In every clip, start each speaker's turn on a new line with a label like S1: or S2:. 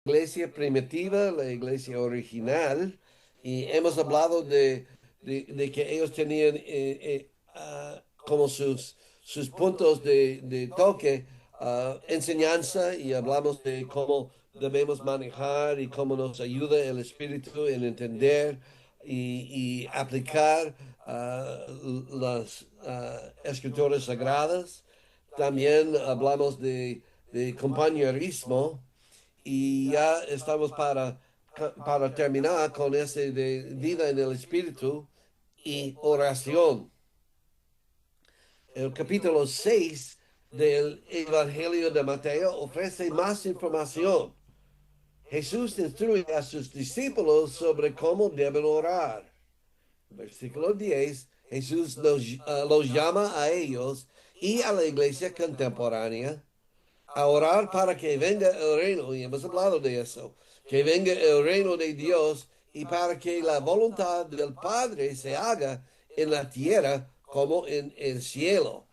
S1: iglesia primitiva, la iglesia original, y hemos hablado de que ellos tenían como sus puntos de toque, enseñanza, y hablamos de cómo debemos manejar y cómo nos ayuda el Espíritu en entender y aplicar las escrituras sagradas. También hablamos de compañerismo y ya estamos para terminar con ese de vida en el Espíritu y oración. El capítulo 6 del Evangelio de Mateo ofrece más información. Jesús instruye a sus discípulos sobre cómo deben orar. Versículo 10, Jesús los llama a ellos y a la iglesia contemporánea a orar para que venga el reino, y hemos hablado de eso, que venga el reino de Dios y para que la voluntad del Padre se haga en la tierra como en el cielo.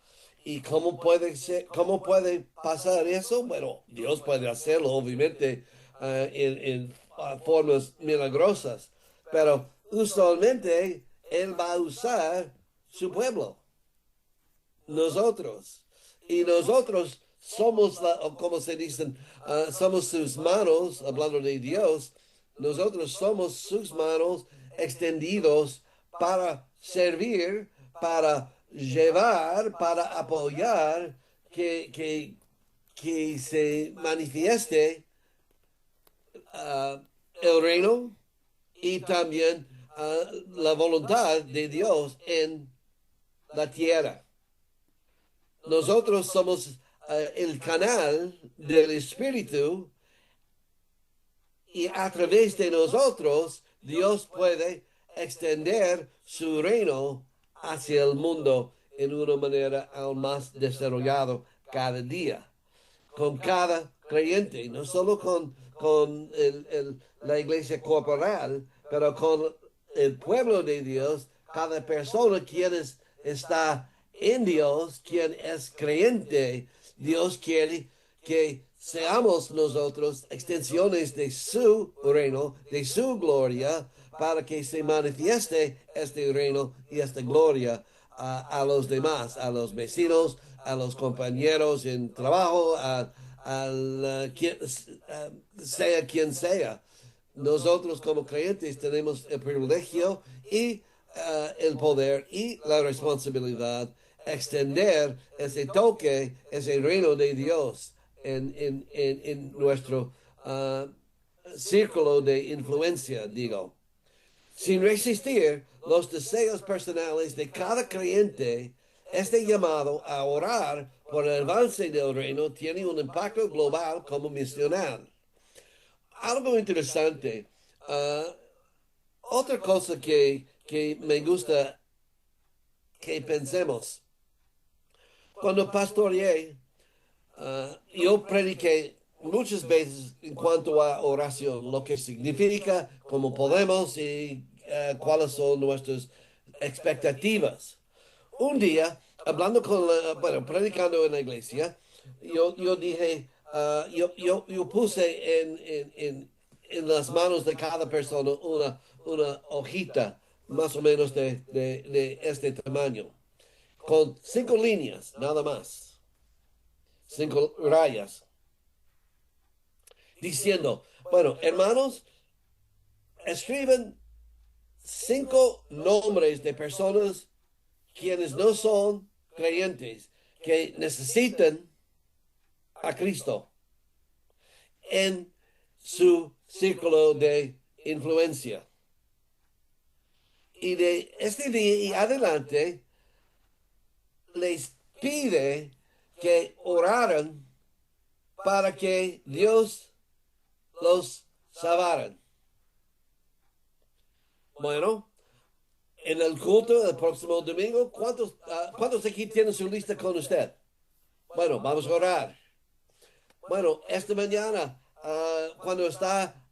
S1: ¿Y cómo puede pasar eso? Bueno, Dios puede hacerlo, obviamente, en formas milagrosas, pero usualmente Él va a usar su pueblo, nosotros. Y nosotros somos, como se dicen, somos sus manos, hablando de Dios, nosotros somos sus manos extendidos para servir, para llevar, para apoyar, que se manifieste uh, el reino y también la voluntad de Dios en la tierra. Nosotros somos el canal del Espíritu y a través de nosotros Dios puede extender su reino hacia el mundo en una manera aún más desarrollada cada día, con cada creyente, no solo con la iglesia corporal, pero con el pueblo de Dios, cada persona está en Dios, quien es creyente. Dios quiere que seamos nosotros extensiones de su reino, de su gloria, para que se manifieste este reino y esta gloria a los demás, a los vecinos, a los compañeros en trabajo, sea quien sea. Nosotros como creyentes tenemos el privilegio y el poder y la responsabilidad extender ese toque, ese reino de Dios en nuestro círculo de influencia, digo. Sin resistir los deseos personales de cada creyente, este llamado a orar por el avance del reino tiene un impacto global como misional. Algo interesante, uh, otra cosa que me gusta que pensemos. Cuando pastoreé, yo prediqué muchas veces en cuanto a oración, lo que significa, cómo podemos y cuáles son nuestras expectativas. Un día, bueno, predicando en la iglesia, yo dije, yo puse en las manos de cada persona una hojita más o menos de este tamaño, con 5 líneas, nada más, 5 rayas, diciendo, bueno, hermanos, escriben 5 nombres de personas quienes no son creyentes, que necesitan a Cristo en su círculo de influencia. Y de este día y adelante les pide que oraran para que Dios los salvaran. Bueno, en el culto del próximo domingo, ¿cuántos aquí tienen su lista con usted? Bueno, vamos a orar. Bueno, esta mañana, cuando está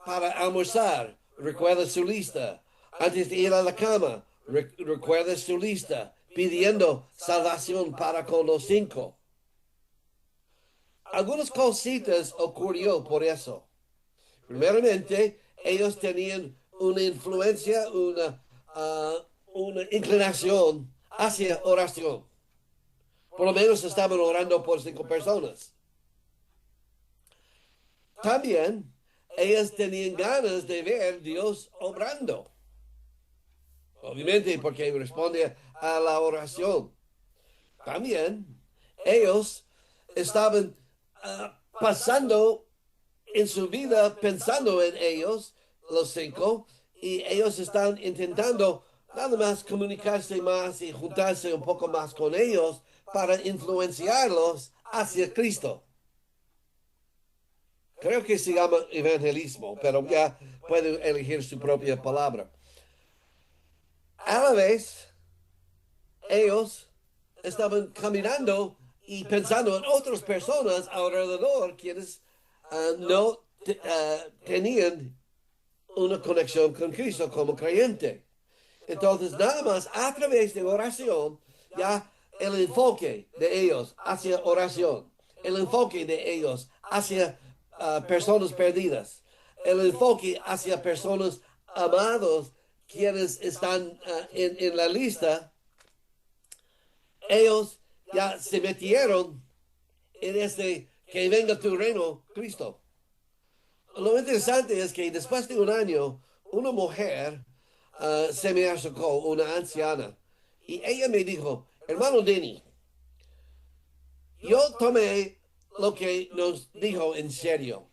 S1: para almorzar, recuerda su lista. Antes de ir a la cama, recuerda su lista, pidiendo salvación para con los 5. Algunas cositas ocurrió por eso. Primeramente, ellos tenían una influencia, una inclinación hacia oración. Por lo menos estaban orando por 5 personas. También ellas tenían ganas de ver Dios obrando. Obviamente porque responde a la oración. También ellos estaban pasando en su vida pensando en ellos, los 5, y ellos están intentando nada más comunicarse más y juntarse un poco más con ellos para influenciarlos hacia Cristo. Creo que se llama evangelismo, pero ya pueden elegir su propia palabra. A la vez, ellos estaban caminando y pensando en otras personas alrededor quienes no tenían una conexión con Cristo como creyente. Entonces, nada más a través de oración, ya el enfoque de ellos hacia oración, el enfoque de ellos hacia personas perdidas, el enfoque hacia personas amados quienes están en la lista, ellos ya se metieron en este que venga tu reino, Cristo. Lo interesante es que después de un año, una mujer se me acercó, una anciana, y ella me dijo, hermano Denny, yo tomé lo que nos dijo en serio.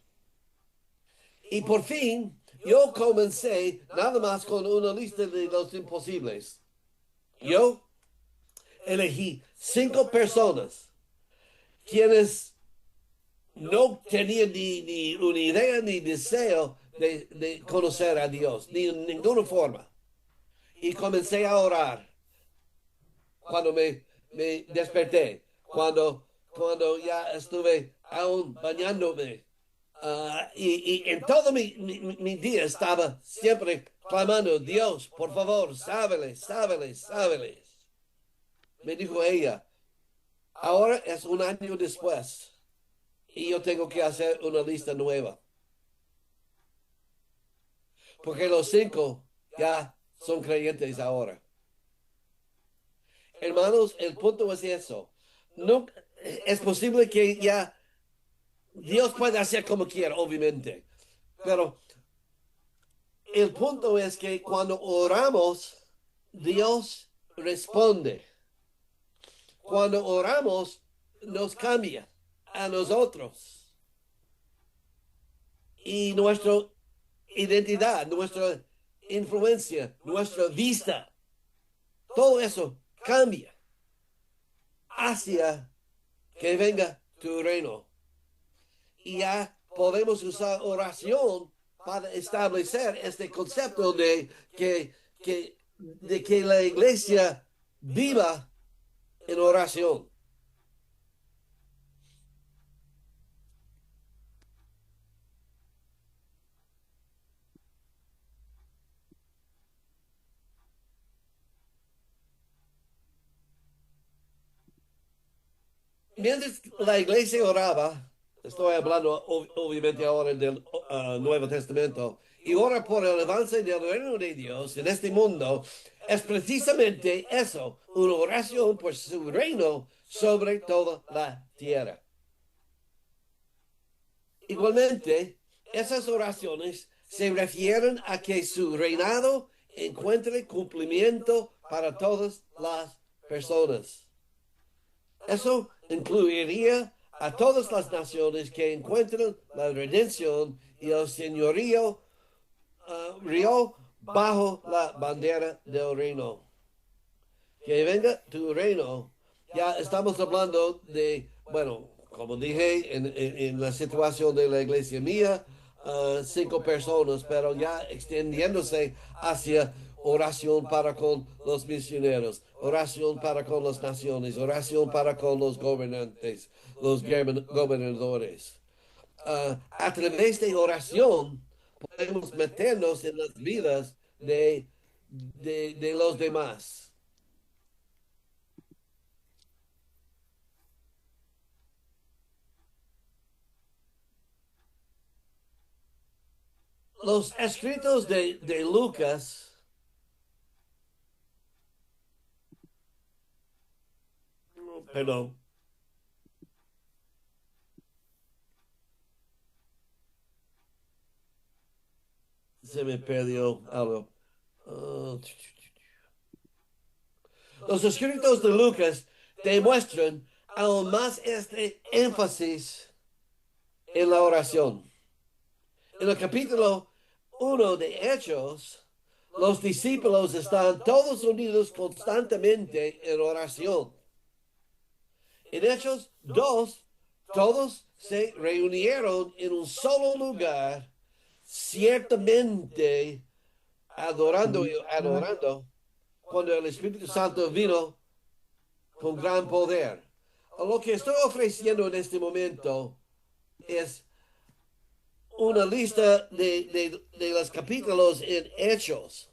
S1: Y por fin, yo comencé nada más con una lista de los imposibles. Yo elegí 5 personas quienes no tenían ni una idea ni deseo de conocer a Dios, ni en ninguna forma. Y comencé a orar cuando me desperté, cuando ya estuve aún bañándome. Y en todo mi día estaba siempre clamando, Dios, por favor, sábeles, sábeles, sábeles. Me dijo ella, ahora es un año después y yo tengo que hacer una lista nueva. Porque los 5 ya son creyentes ahora. Hermanos, el punto es eso. No, es posible que ya Dios puede hacer como quiera, obviamente. Pero el punto es que cuando oramos, Dios responde. Cuando oramos, nos cambia a nosotros. Y nuestra identidad, nuestra influencia, nuestra vista, todo eso cambia hacia que venga tu reino. Y ya podemos usar oración para establecer este concepto de que la iglesia viva en oración. Mientras la iglesia oraba, estoy hablando obviamente ahora del Nuevo Testamento, y ora por el avance del reino de Dios en este mundo, es precisamente eso, una oración por su reino sobre toda la tierra. Igualmente, esas oraciones se refieren a que su reinado encuentre cumplimiento para todas las personas. Eso incluiría a todas las naciones que encuentren la redención y el señorío bajo la bandera del reino. Que venga tu reino. Ya estamos hablando de, bueno, como dije, en la situación de la iglesia mía, 5 personas, pero ya extendiéndose hacia oración para con los misioneros, oración para con las naciones, oración para con los gobernantes, los gobernadores. A través de oración podemos meternos en las vidas de los demás. los escritos de Lucas, perdón, se me perdió algo. Uh, los escritos de Lucas demuestran aún más este énfasis en la oración. En el capítulo 1 de Hechos, los discípulos están todos unidos constantemente en oración. En Hechos 2, todos se reunieron en un solo lugar, ciertamente adorando y adorando, cuando el Espíritu Santo vino con gran poder. Lo que estoy ofreciendo en este momento es una lista de los capítulos en Hechos.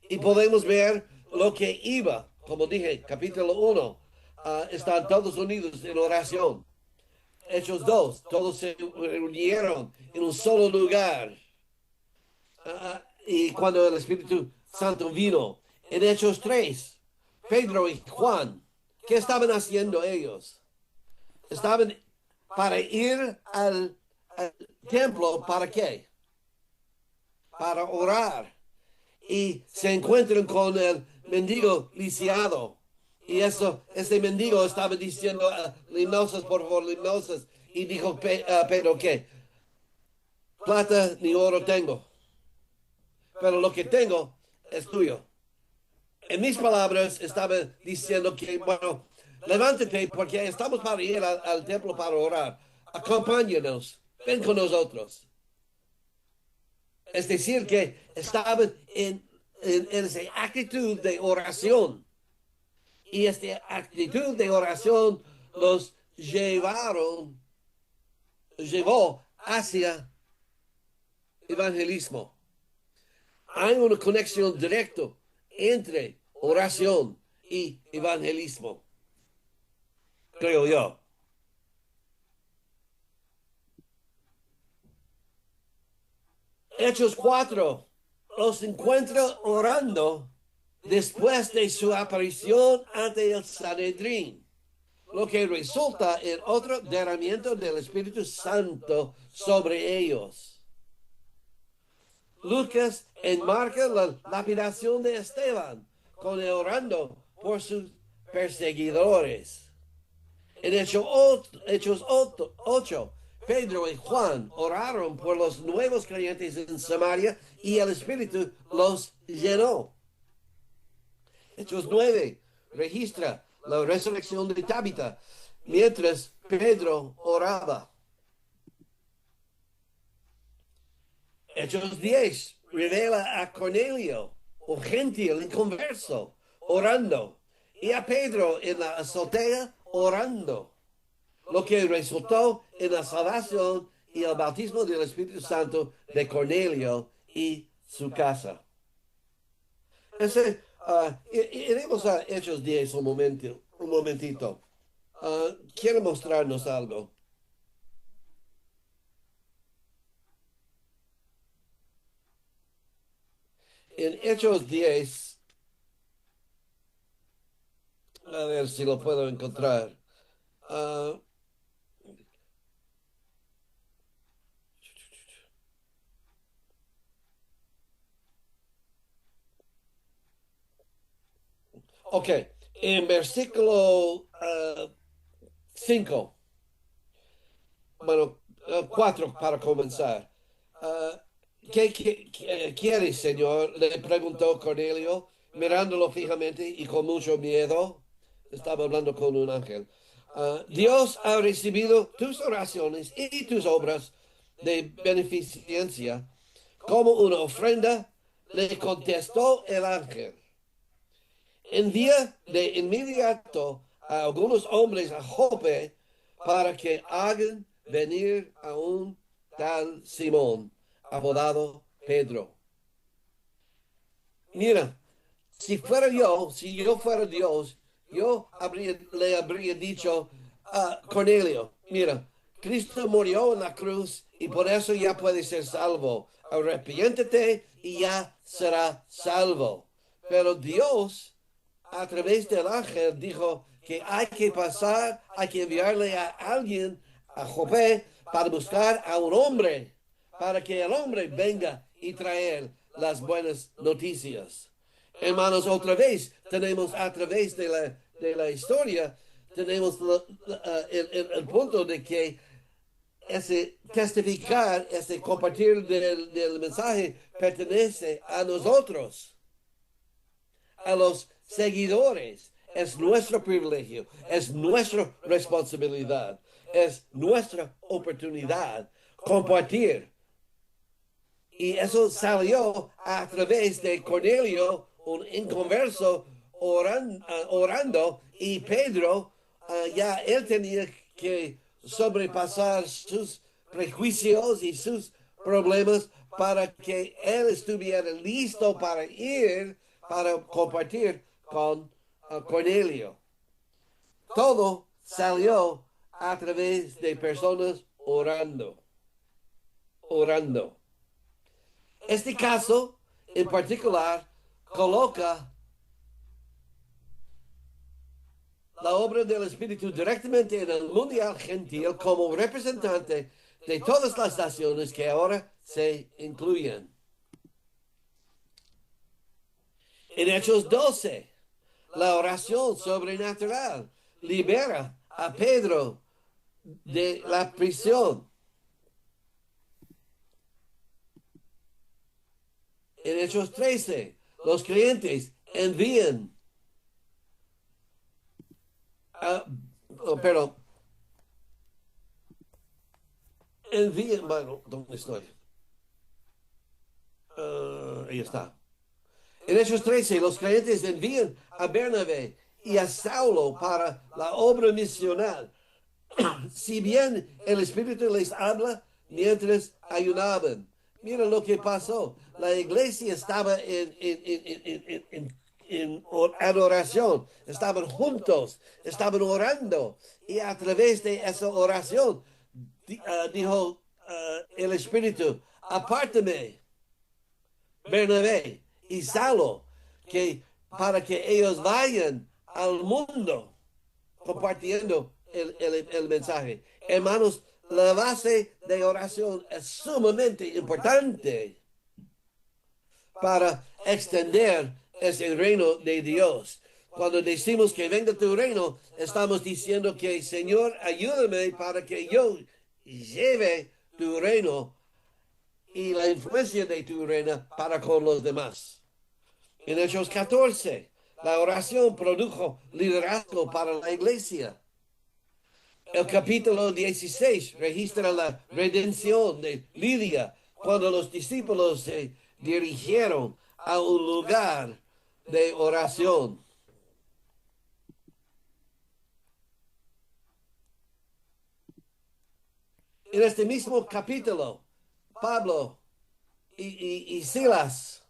S1: Y podemos ver lo que iba, como dije, capítulo 1, están todos unidos en oración. Hechos 2, todos se reunieron en un solo lugar. Y cuando el Espíritu Santo vino, en Hechos 3, Pedro y Juan, ¿qué estaban haciendo ellos? Estaban para ir al templo, ¿para qué? Para orar. Y se encuentran con el mendigo lisiado. Y ese mendigo estaba diciendo, limosnas, por favor, limosnas. Y dijo Pedro, ¿qué? Plata ni oro tengo, pero lo que tengo es tuyo. En mis palabras estaba diciendo que, bueno, levántate porque estamos para ir al templo para orar. Acompáñanos, ven con nosotros. Es decir, que estaban en esa actitud de oración. Y esta actitud de oración los llevó hacia evangelismo. Hay una conexión directa entre oración y evangelismo, creo yo. Hechos 4 los encuentra orando después de su aparición ante el Sanedrín, lo que resulta en otro derramamiento del Espíritu Santo sobre ellos. Lucas enmarca la lapidación de Esteban con el orando por sus perseguidores. En Hechos 8, Pedro y Juan oraron por los nuevos creyentes en Samaria y el Espíritu los llenó. Hechos 9 registra la resurrección de Tabita mientras Pedro oraba. Hechos 10 revela a Cornelio, un gentil inconverso, orando, y a Pedro en la azotea orando, lo que resultó en la salvación y el bautismo del Espíritu Santo de Cornelio y su casa. Iremos a Hechos 10 un momentito. Quiero mostrarnos algo. En Hechos 10, a ver si lo puedo encontrar. Uh, ok, en versículo 5, bueno, 4 para comenzar. Uh, ¿Qué quieres, Señor? Le preguntó Cornelio, mirándolo fijamente y con mucho miedo. Estaba hablando con un ángel. Dios ha recibido tus oraciones y tus obras de beneficencia como una ofrenda, le contestó el ángel. Envía de inmediato a algunos hombres a Jope para que hagan venir a un tal Simón, apodado Pedro. Mira, si yo fuera Dios, le habría dicho a Cornelio, mira, Cristo murió en la cruz y por eso ya puede ser salvo. Arrepiéntete y ya será salvo. Pero Dios, a través del ángel, dijo que hay que pasar, hay que enviarle a alguien, a Jope, para buscar a un hombre, para que el hombre venga y traer las buenas noticias. Hermanos, otra vez tenemos a través de la historia, tenemos el punto de que ese testificar, ese compartir del mensaje pertenece a nosotros, a los seguidores. Es nuestro privilegio, es nuestra responsabilidad, es nuestra oportunidad compartir. Y eso salió a través de Cornelio, un inconverso, orando, y Pedro, ya él tenía que sobrepasar sus prejuicios y sus problemas para que él estuviera listo para ir, para compartir con Cornelio. Todo salió a través de personas orando. Este caso en particular coloca la obra del Espíritu directamente en el mundial gentil como representante de todas las naciones que ahora se incluyen. En Hechos 12, la oración sobrenatural libera a Pedro de la prisión. En Hechos 13, los creyentes envían bueno, ¿dónde estoy? Ahí está. En Hechos 13, los creyentes envían a Bernabé y a Saulo para la obra misional. Si bien el Espíritu les habla mientras ayunaban. Mira lo que pasó. La iglesia estaba en adoración, estaban juntos, estaban orando. Y a través de esa oración dijo el Espíritu, apártame, Bernabé y Saulo, que para que ellos vayan al mundo compartiendo el mensaje. Hermanos, la base de oración es sumamente importante para extender ese reino de Dios. Cuando decimos que venga tu reino, estamos diciendo que, Señor, ayúdame para que yo lleve tu reino y la influencia de tu reino para con los demás. En Hechos 14, la oración produjo liderazgo para la iglesia. El capítulo 16 registra la redención de Lidia cuando los discípulos se dirigieron a un lugar de oración. En este mismo capítulo, Pablo y Silas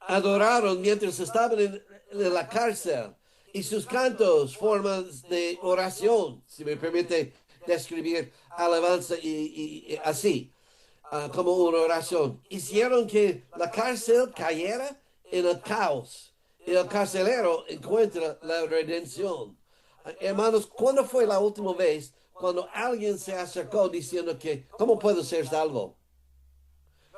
S1: adoraron mientras estaban en la cárcel. Y sus cantos, formas de oración, si me permite describir alabanza y así, como una oración, hicieron que la cárcel cayera en el caos. Y el carcelero encuentra la redención. Hermanos, ¿cuándo fue la última vez cuando alguien se acercó diciendo que, ¿cómo puedo ser salvo?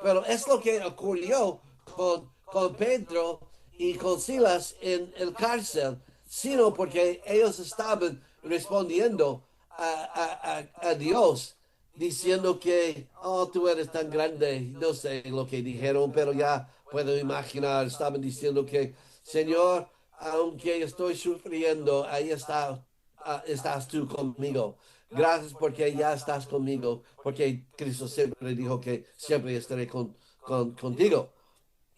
S1: Pero es lo que ocurrió con Pedro y con Silas en el cárcel, sino porque ellos estaban respondiendo a Dios, diciendo que, oh, tú eres tan grande. No sé lo que dijeron, pero ya puedo imaginar, estaban diciendo que, Señor, aunque estoy sufriendo, ahí estás tú conmigo. Gracias porque ya estás conmigo, porque Cristo siempre dijo que siempre estaré contigo.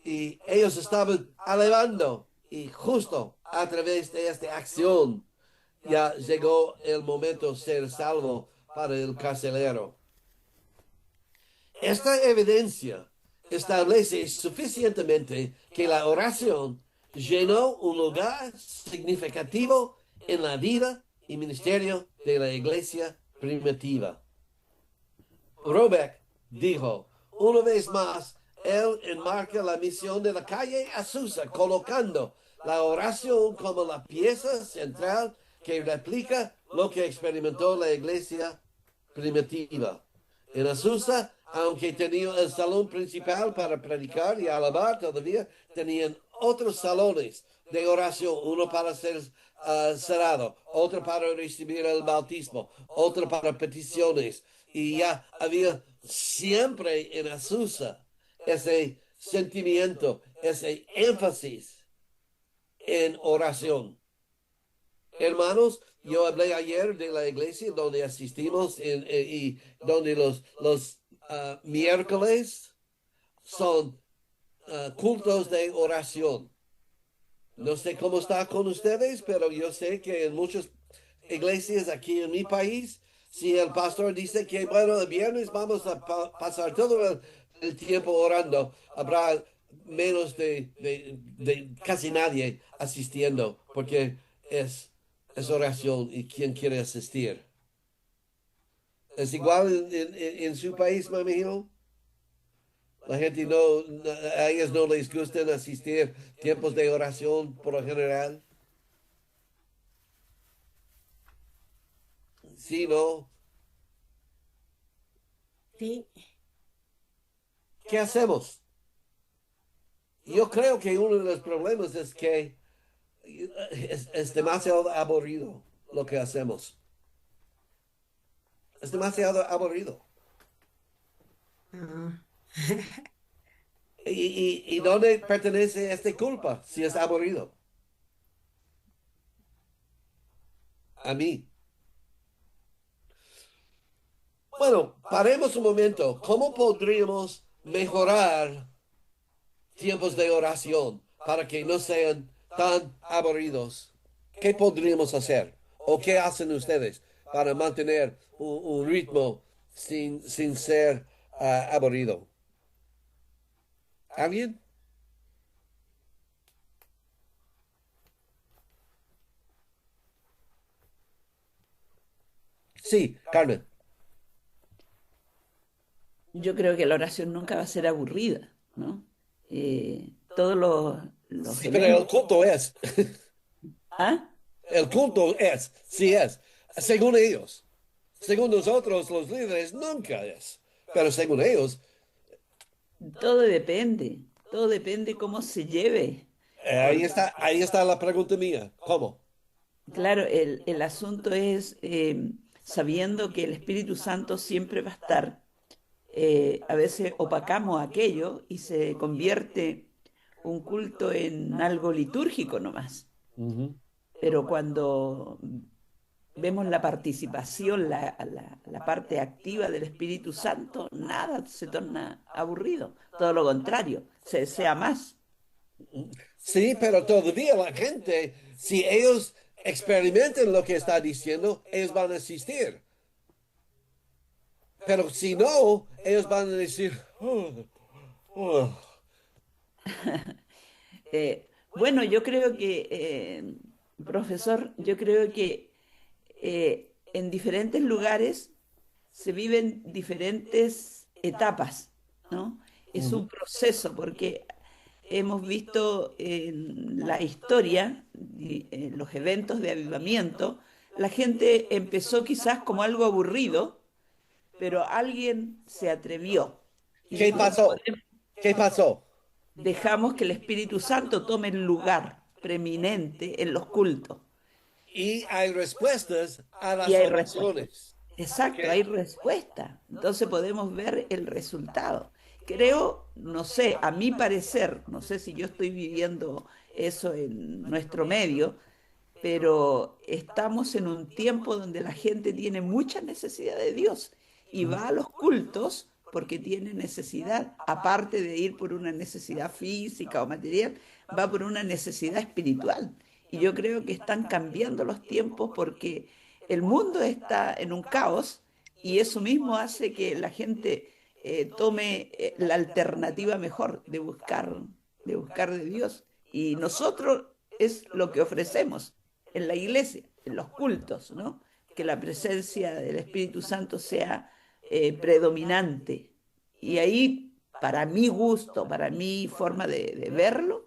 S1: Y ellos estaban alabando y justo a través de esta acción ya llegó el momento de ser salvo para el carcelero. Esta evidencia establece suficientemente que la oración llenó un lugar significativo en la vida y ministerio de la iglesia primitiva. Robeck dijo, una vez más, él enmarca la misión de la calle Azusa, colocando la oración como la pieza central que replica lo que experimentó la iglesia primitiva. En Azusa, aunque tenían el salón principal para predicar y alabar todavía, tenían otros salones de oración, uno para ser cerrado, otro para recibir el bautismo, otro para peticiones. Y ya había siempre en Azusa ese sentimiento, ese énfasis en oración. Hermanos, yo hablé ayer de la iglesia donde asistimos y donde los miércoles son cultos de oración. No sé cómo está con ustedes, pero yo sé que en muchas iglesias aquí en mi país, si el pastor dice que, bueno, el viernes vamos a pasar todo el tiempo orando, habrá menos de casi nadie asistiendo, porque es oración y quién quiere asistir. ¿Es igual en su país, mami hijo? La gente a ellos no les gusta asistir tiempos de oración por lo general. Sí, ¿no?
S2: Sí,
S1: ¿Qué hacemos? Yo creo que uno de los problemas es que es demasiado aburrido lo que hacemos. Es demasiado aburrido.
S2: ah,
S1: ¿Y dónde pertenece esta culpa si es aburrido? A mí. Bueno, paremos un momento. ¿Cómo podríamos mejorar tiempos de oración para que no sean tan aburridos? ¿Qué podríamos hacer? ¿O qué hacen ustedes para mantener un ritmo sin ser aburrido? ¿Alguien? Sí, Carmen.
S2: yo creo que la oración nunca va a ser aburrida, ¿no? Todos los
S1: Sí, pero el
S2: eventos.
S1: culto es.
S2: ¿Ah?
S1: El culto es, sí es. Según ellos. Según nosotros, los líderes, nunca es. Pero según ellos,
S2: Todo depende cómo se lleve. Porque,
S1: ahí está la pregunta mía. ¿Cómo?
S2: claro, el asunto es sabiendo que el Espíritu Santo siempre va a estar. A veces opacamos aquello y se convierte un culto en algo litúrgico nomás.
S1: Ujú.
S2: Pero cuando vemos la participación, la parte activa del Espíritu Santo, nada se torna aburrido. Todo lo contrario, se desea más.
S1: Sí, pero todavía la gente, si ellos experimentan lo que está diciendo, ellos van a asistir. Pero si no, ellos van a decir, "Oh, oh".
S2: Bueno, yo creo que, profesor, yo creo que en diferentes lugares se viven diferentes etapas, ¿no? Es
S1: Ujú.
S2: un proceso porque hemos visto en la historia, y en los eventos de avivamiento, la gente empezó quizás como algo aburrido, pero alguien se atrevió y
S1: ¿Qué
S2: dijo,
S1: pasó? ¿Qué pasó?
S2: dejamos que el Espíritu Santo tome el lugar preeminente en los cultos.
S1: Y hay respuestas a
S2: Y
S1: las
S2: hay respuesta.
S1: oraciones.
S2: Exacto, hay
S1: ¿Ok?
S2: respuesta. Entonces podemos ver el resultado. Creo, no sé, a mi parecer, no sé si yo estoy viviendo eso en nuestro medio, pero estamos en un tiempo donde la gente tiene mucha necesidad de Dios y va a los cultos porque tiene necesidad, aparte de ir por una necesidad física o material, va por una necesidad espiritual. Y yo creo que están cambiando los tiempos porque el mundo está en un caos y eso mismo hace que la gente tome la alternativa mejor de buscar de Dios. Y nosotros es lo que ofrecemos en la iglesia, en los cultos, ¿no? que la presencia del Espíritu Santo sea predominante. Y ahí, para mi gusto, para mi forma de verlo,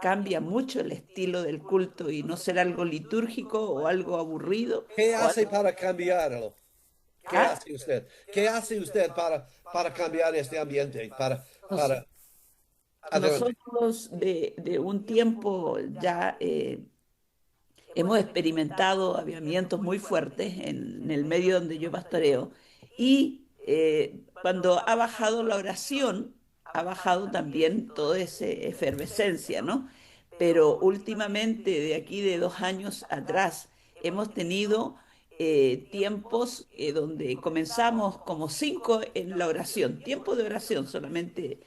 S2: cambia mucho el estilo del culto y no ser algo litúrgico o algo aburrido
S1: ¿Qué
S2: o
S1: hace
S2: algo...
S1: para cambiarlo? ¿Qué
S2: ¿Ah?
S1: hace usted? ¿Qué hace usted para cambiar este ambiente?
S2: Nos-
S1: Para, adelante.
S2: Nosotros de un tiempo ya hemos experimentado avivamientos muy fuertes en el medio donde yo pastoreo y cuando ha bajado la oración, ha bajado también toda esa efervescencia, ¿no? Pero últimamente, de aquí de 2 años atrás, hemos tenido tiempos donde comenzamos como 5 en la oración, tiempo de oración solamente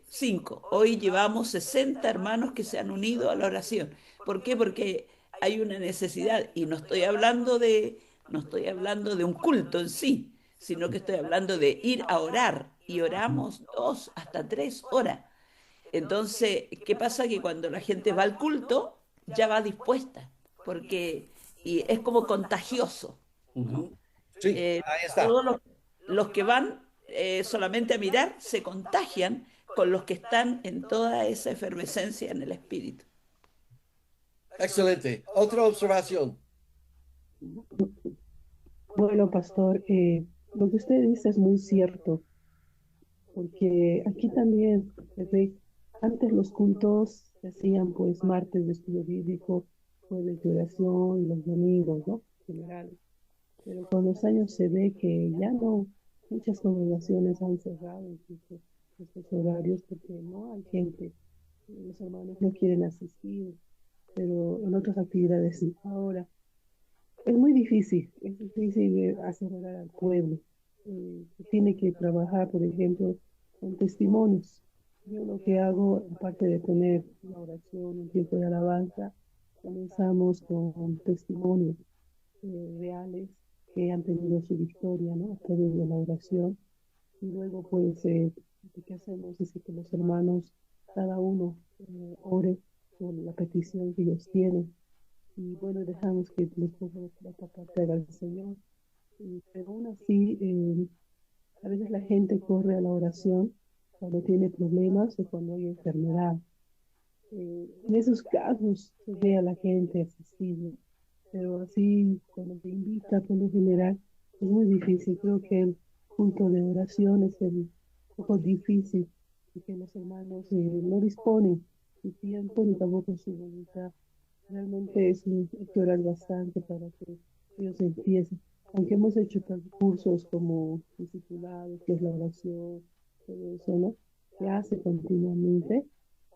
S2: 5. Hoy llevamos 60 hermanos que se han unido a la oración. ¿Por qué? Porque hay una necesidad y no estoy hablando de un culto en sí, sino que estoy hablando de ir a orar y oramos 2 hasta 3 horas. Entonces, ¿qué pasa? Que cuando la gente va al culto, ya va dispuesta, porque y es como contagioso, ¿no?
S1: Ujú. Sí,
S2: Eh,
S1: ahí está.
S2: todos los que van solamente a mirar se contagian con los que están en toda esa efervescencia en el espíritu.
S1: Excelente. Otra observación.
S3: Bueno, pastor, lo que usted dice es muy cierto, porque aquí también se ve, antes los cultos se hacían pues martes de estudio bíblico, jueves de oración y los domingos, ¿no? General. Pero con los años se ve que ya no, muchas congregaciones han cerrado incluso estos horarios porque no hay gente, los hermanos no quieren asistir, pero en otras actividades sí. Ahora, es difícil hacer orar al pueblo. Tiene que trabajar, por ejemplo, con testimonios. Yo lo que hago, aparte de tener la oración, un tiempo de alabanza, comenzamos con testimonios reales que han tenido su victoria, ¿no? A través de la oración. Y luego, pues, lo que hacemos es que los hermanos, cada uno, ore por la petición que ellos tienen. Y bueno, dejamos que los jóvenes por otra parte haga el Señor. Pero aún así, a veces la gente corre a la oración cuando tiene problemas o cuando hay enfermedad. En esos casos se ve a la gente accesible, pero así cuando te invita por lo general es muy difícil. Creo que el punto de oración es el poco difícil porque los hermanos no disponen su tiempo ni tampoco su voluntad. Realmente hay que orar bastante para que ellos empiecen. Aunque hemos hecho cursos como discipulados, que es la oración, todo eso, ¿no? Se hace continuamente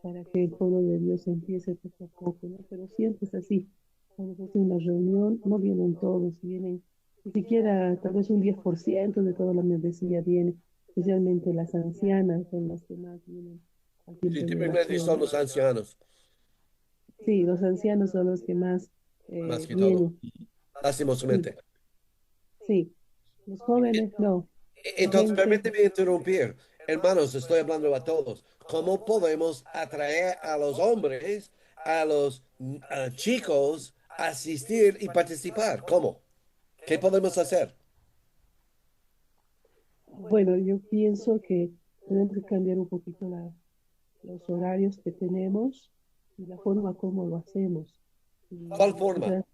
S3: para que el pueblo de Dios empiece poco a poco, ¿no? Pero siempre es así. Cuando se hace una reunión, no vienen todos, vienen ni siquiera tal vez un 10% de toda la membresía viene, especialmente las ancianas son las que más vienen al
S1: Sí,
S3: tiempo de
S1: típicamente
S3: oración,
S1: son
S3: ¿no?
S1: los ancianos,
S3: Sí, los ancianos son los que más
S1: más que todo,
S3: vienen. Sí,
S1: lastimosamente.
S3: sí, los jóvenes no. La
S1: Entonces,
S3: gente,
S1: permíteme interrumpir. Hermanos, estoy hablando a todos. ¿Cómo podemos atraer a los hombres, a los chicos, a asistir y participar? ¿Cómo? ¿Qué podemos hacer?
S3: bueno, yo pienso que tenemos que cambiar un poquito los horarios que tenemos y la forma como lo hacemos.
S1: ¿Cuál
S3: Y
S1: forma?
S3: quizás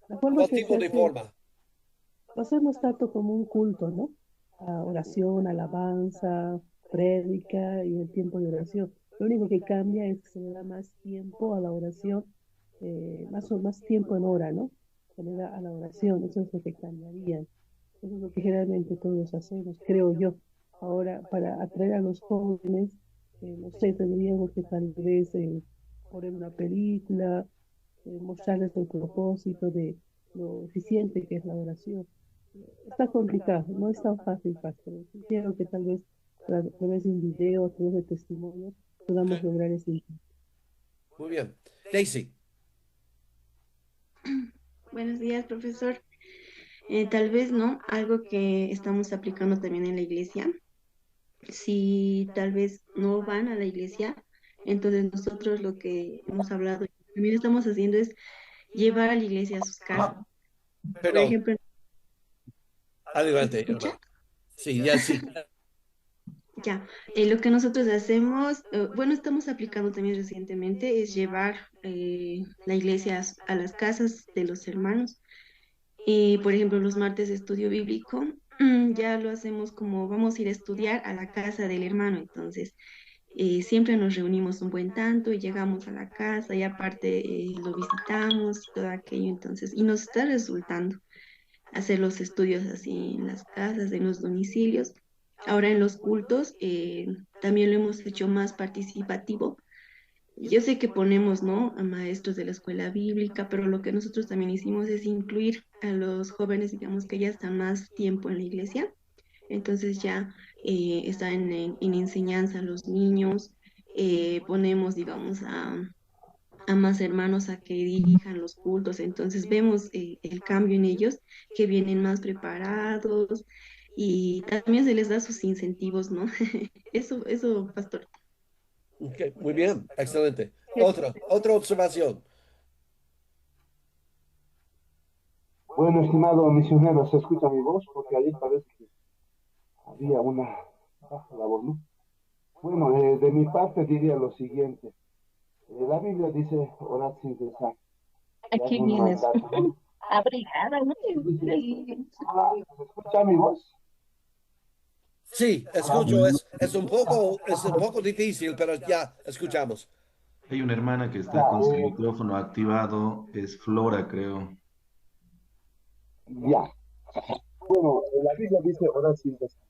S3: la forma
S1: ¿Cuál
S3: que se
S1: tipo de
S3: hace,
S1: forma?
S3: lo hacemos tanto como un culto, ¿no? Oración, alabanza, prédica y el tiempo de oración. Lo único que cambia es que se le da más tiempo a la oración, más tiempo en hora, ¿no? Se le da a la oración, eso es lo que cambiaría. Eso es lo que generalmente todos hacemos, creo yo. Ahora, para atraer a los jóvenes, no sé, tendríamos que tal vez poner una película, mostrarles el propósito de lo eficiente que es la oración. Está complicado, no es tan fácil, pastor. Quiero que tal vez a través de un video, a través de testimonios,
S1: Sí,
S3: podamos lograr eso.
S1: muy bien. Daisy,
S4: Buenos días, profesor. Tal vez no, algo que estamos aplicando también en la iglesia. Si tal vez no van a la iglesia, entonces nosotros lo que hemos hablado y también estamos haciendo es llevar a la iglesia a sus casas. Por
S1: Perdón,
S4: ejemplo, ¿sí se
S1: adelante,
S4: escucha?
S1: hermano. Sí, ya sí.
S4: Ya, lo que nosotros hacemos, bueno, estamos aplicando también recientemente, es llevar la iglesia a las casas de los hermanos. Y, por ejemplo, los martes de estudio bíblico, ya lo hacemos como vamos a ir a estudiar a la casa del hermano. Entonces, siempre nos reunimos un buen tanto y llegamos a la casa y aparte lo visitamos y todo aquello. Entonces, y nos está resultando hacer los estudios así en las casas, en los domicilios. Ahora en los cultos también lo hemos hecho más participativo. Yo sé que ponemos, ¿no?, a maestros de la escuela bíblica, pero lo que nosotros también hicimos es incluir a los jóvenes, digamos, que ya están más tiempo en la iglesia. Entonces ya están en enseñanza a los niños. Ponemos, digamos, a más hermanos a que dirijan los cultos. Entonces vemos el cambio en ellos, que vienen más preparados y también se les da sus incentivos, ¿no? Eso, pastor.
S1: Ok, muy bien, excelente. Otra observación.
S5: Bueno, estimado misionero, ¿se escucha mi voz? Porque ayer parece que había una baja la voz, ¿no? Bueno, de mi parte diría lo siguiente. La Biblia dice, orad sin cesar. Ya es
S3: Aquí
S5: un
S3: vienes
S5: mandato, ¿no?
S3: abrigada, ¿no?
S5: Dice, ¿se escucha mi voz?
S1: Sí,
S5: Ah,
S1: escucho, es un poco difícil, pero ya escuchamos.
S6: Hay una hermana que está
S5: ya,
S6: con su micrófono activado, es Flora, creo.
S5: ya. Bueno, la Biblia dice orad sin cesar.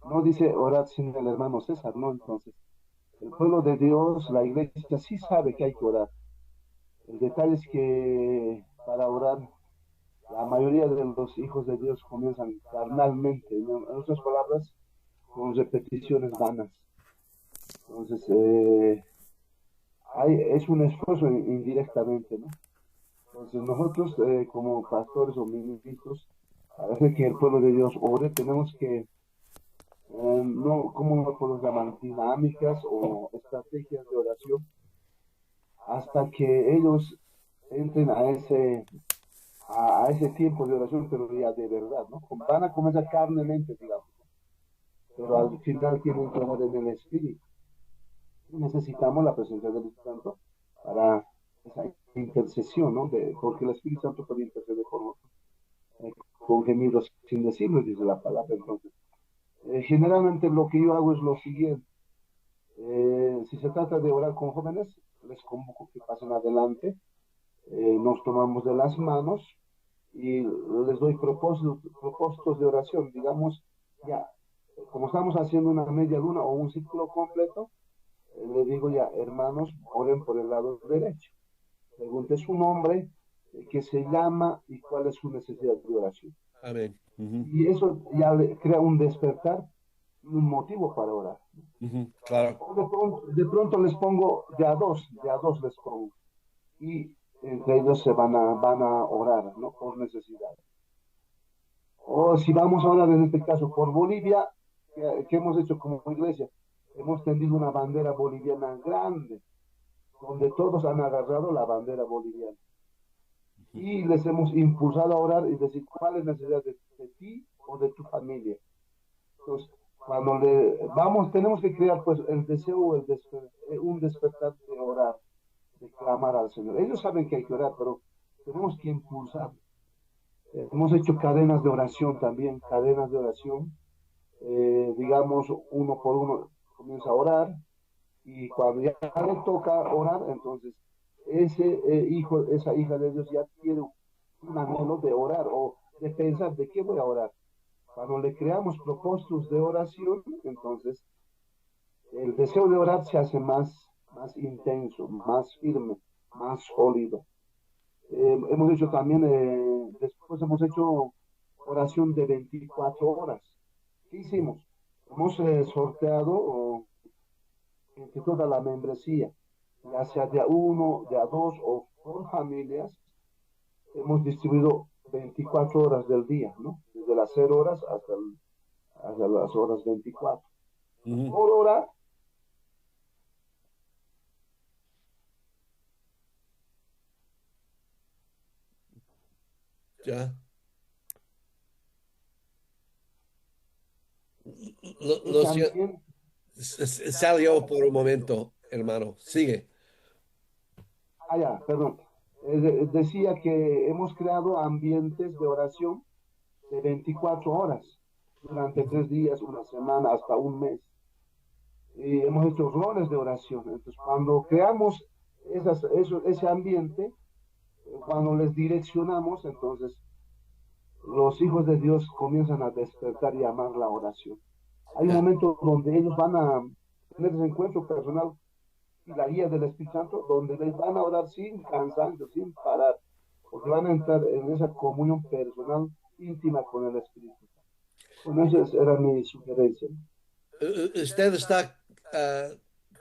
S5: No dice orad sin el hermano César, ¿no? Entonces, el pueblo de Dios, la iglesia sí sabe que hay que orar. El detalle es que para orar, la mayoría de los hijos de Dios comienzan carnalmente, ¿no? En otras palabras, con repeticiones vanas. Entonces, es un esfuerzo indirectamente, ¿no? Entonces, nosotros como pastores o ministros, para hacer que el pueblo de Dios ore, tenemos que, no, ¿cómo no podemos llamar? Dinámicas o estrategias de oración, hasta que ellos entren a ese tiempo de oración, pero ya de verdad, ¿no? Van a comenzar carnemente, digamos, pero al final tienen que orar en el Espíritu. Necesitamos la presencia del Espíritu Santo para esa intercesión, ¿no? Porque el Espíritu Santo puede interceder por nosotros, con gemidos sin decirlo, dice la palabra. Entonces, generalmente lo que yo hago es lo siguiente. Si se trata de orar con jóvenes, les convoco que pasen adelante, nos tomamos de las manos y les doy propósitos de oración. Digamos, ya, como estamos haciendo una media luna o un ciclo completo, le digo ya, hermanos, oren por el lado derecho. Pregunte su nombre, qué se llama y cuál es su necesidad de oración.
S1: Amén. Ujú,
S5: Y eso ya le crea un despertar y un motivo para orar.
S1: ujú, claro.
S5: O de pronto les pongo de a dos les pongo. Y entre ellos van a orar, ¿no? Por necesidad. O si vamos a hablar en este caso por Bolivia, ¿qué hemos hecho como iglesia? Hemos tendido una bandera boliviana grande, donde todos han agarrado la bandera boliviana. Y les hemos impulsado a orar y decir cuál es la necesidad de ti o de tu familia. Entonces, cuando tenemos que crear pues el deseo, un despertar de orar, de clamar al Señor. Ellos saben que hay que orar, pero tenemos que impulsar. Hemos hecho cadenas de oración también, cadenas de oración. Digamos, uno por uno comienza a orar y cuando ya le toca orar, entonces ese hijo, esa hija de Dios ya tiene un anhelo de orar o de pensar de qué voy a orar. Cuando le creamos propósitos de oración, entonces el deseo de orar se hace más intenso, más firme, más sólido. Hemos hecho también, después hemos hecho oración de 24 horas. ¿Qué hicimos? Hemos sorteado entre toda la membresía, ya sea de a uno, de a dos o por familias, hemos distribuido 24 horas del día, ¿no? Desde las 0 horas hasta las horas 24.
S1: Ujú.
S5: Por hora,
S1: ya. Lo
S5: Ese
S1: siento,
S5: ambiente,
S1: salió por un momento, hermano. Sigue.
S5: ya, perdón. Decía que hemos creado ambientes de oración de 24 horas durante 3 días, una semana, hasta un mes. Y hemos hecho roles de oración. Entonces, cuando creamos ese ambiente, cuando les direccionamos, entonces los hijos de Dios comienzan a despertar y amar la oración. Hay un
S1: Ya,
S5: momento donde ellos van a tener ese encuentro personal y la guía del Espíritu Santo, donde les van a orar sin cansancio, sin parar, porque van a entrar en esa comunión personal íntima con el Espíritu. Bueno, esa era mi sugerencia.
S1: usted está ah,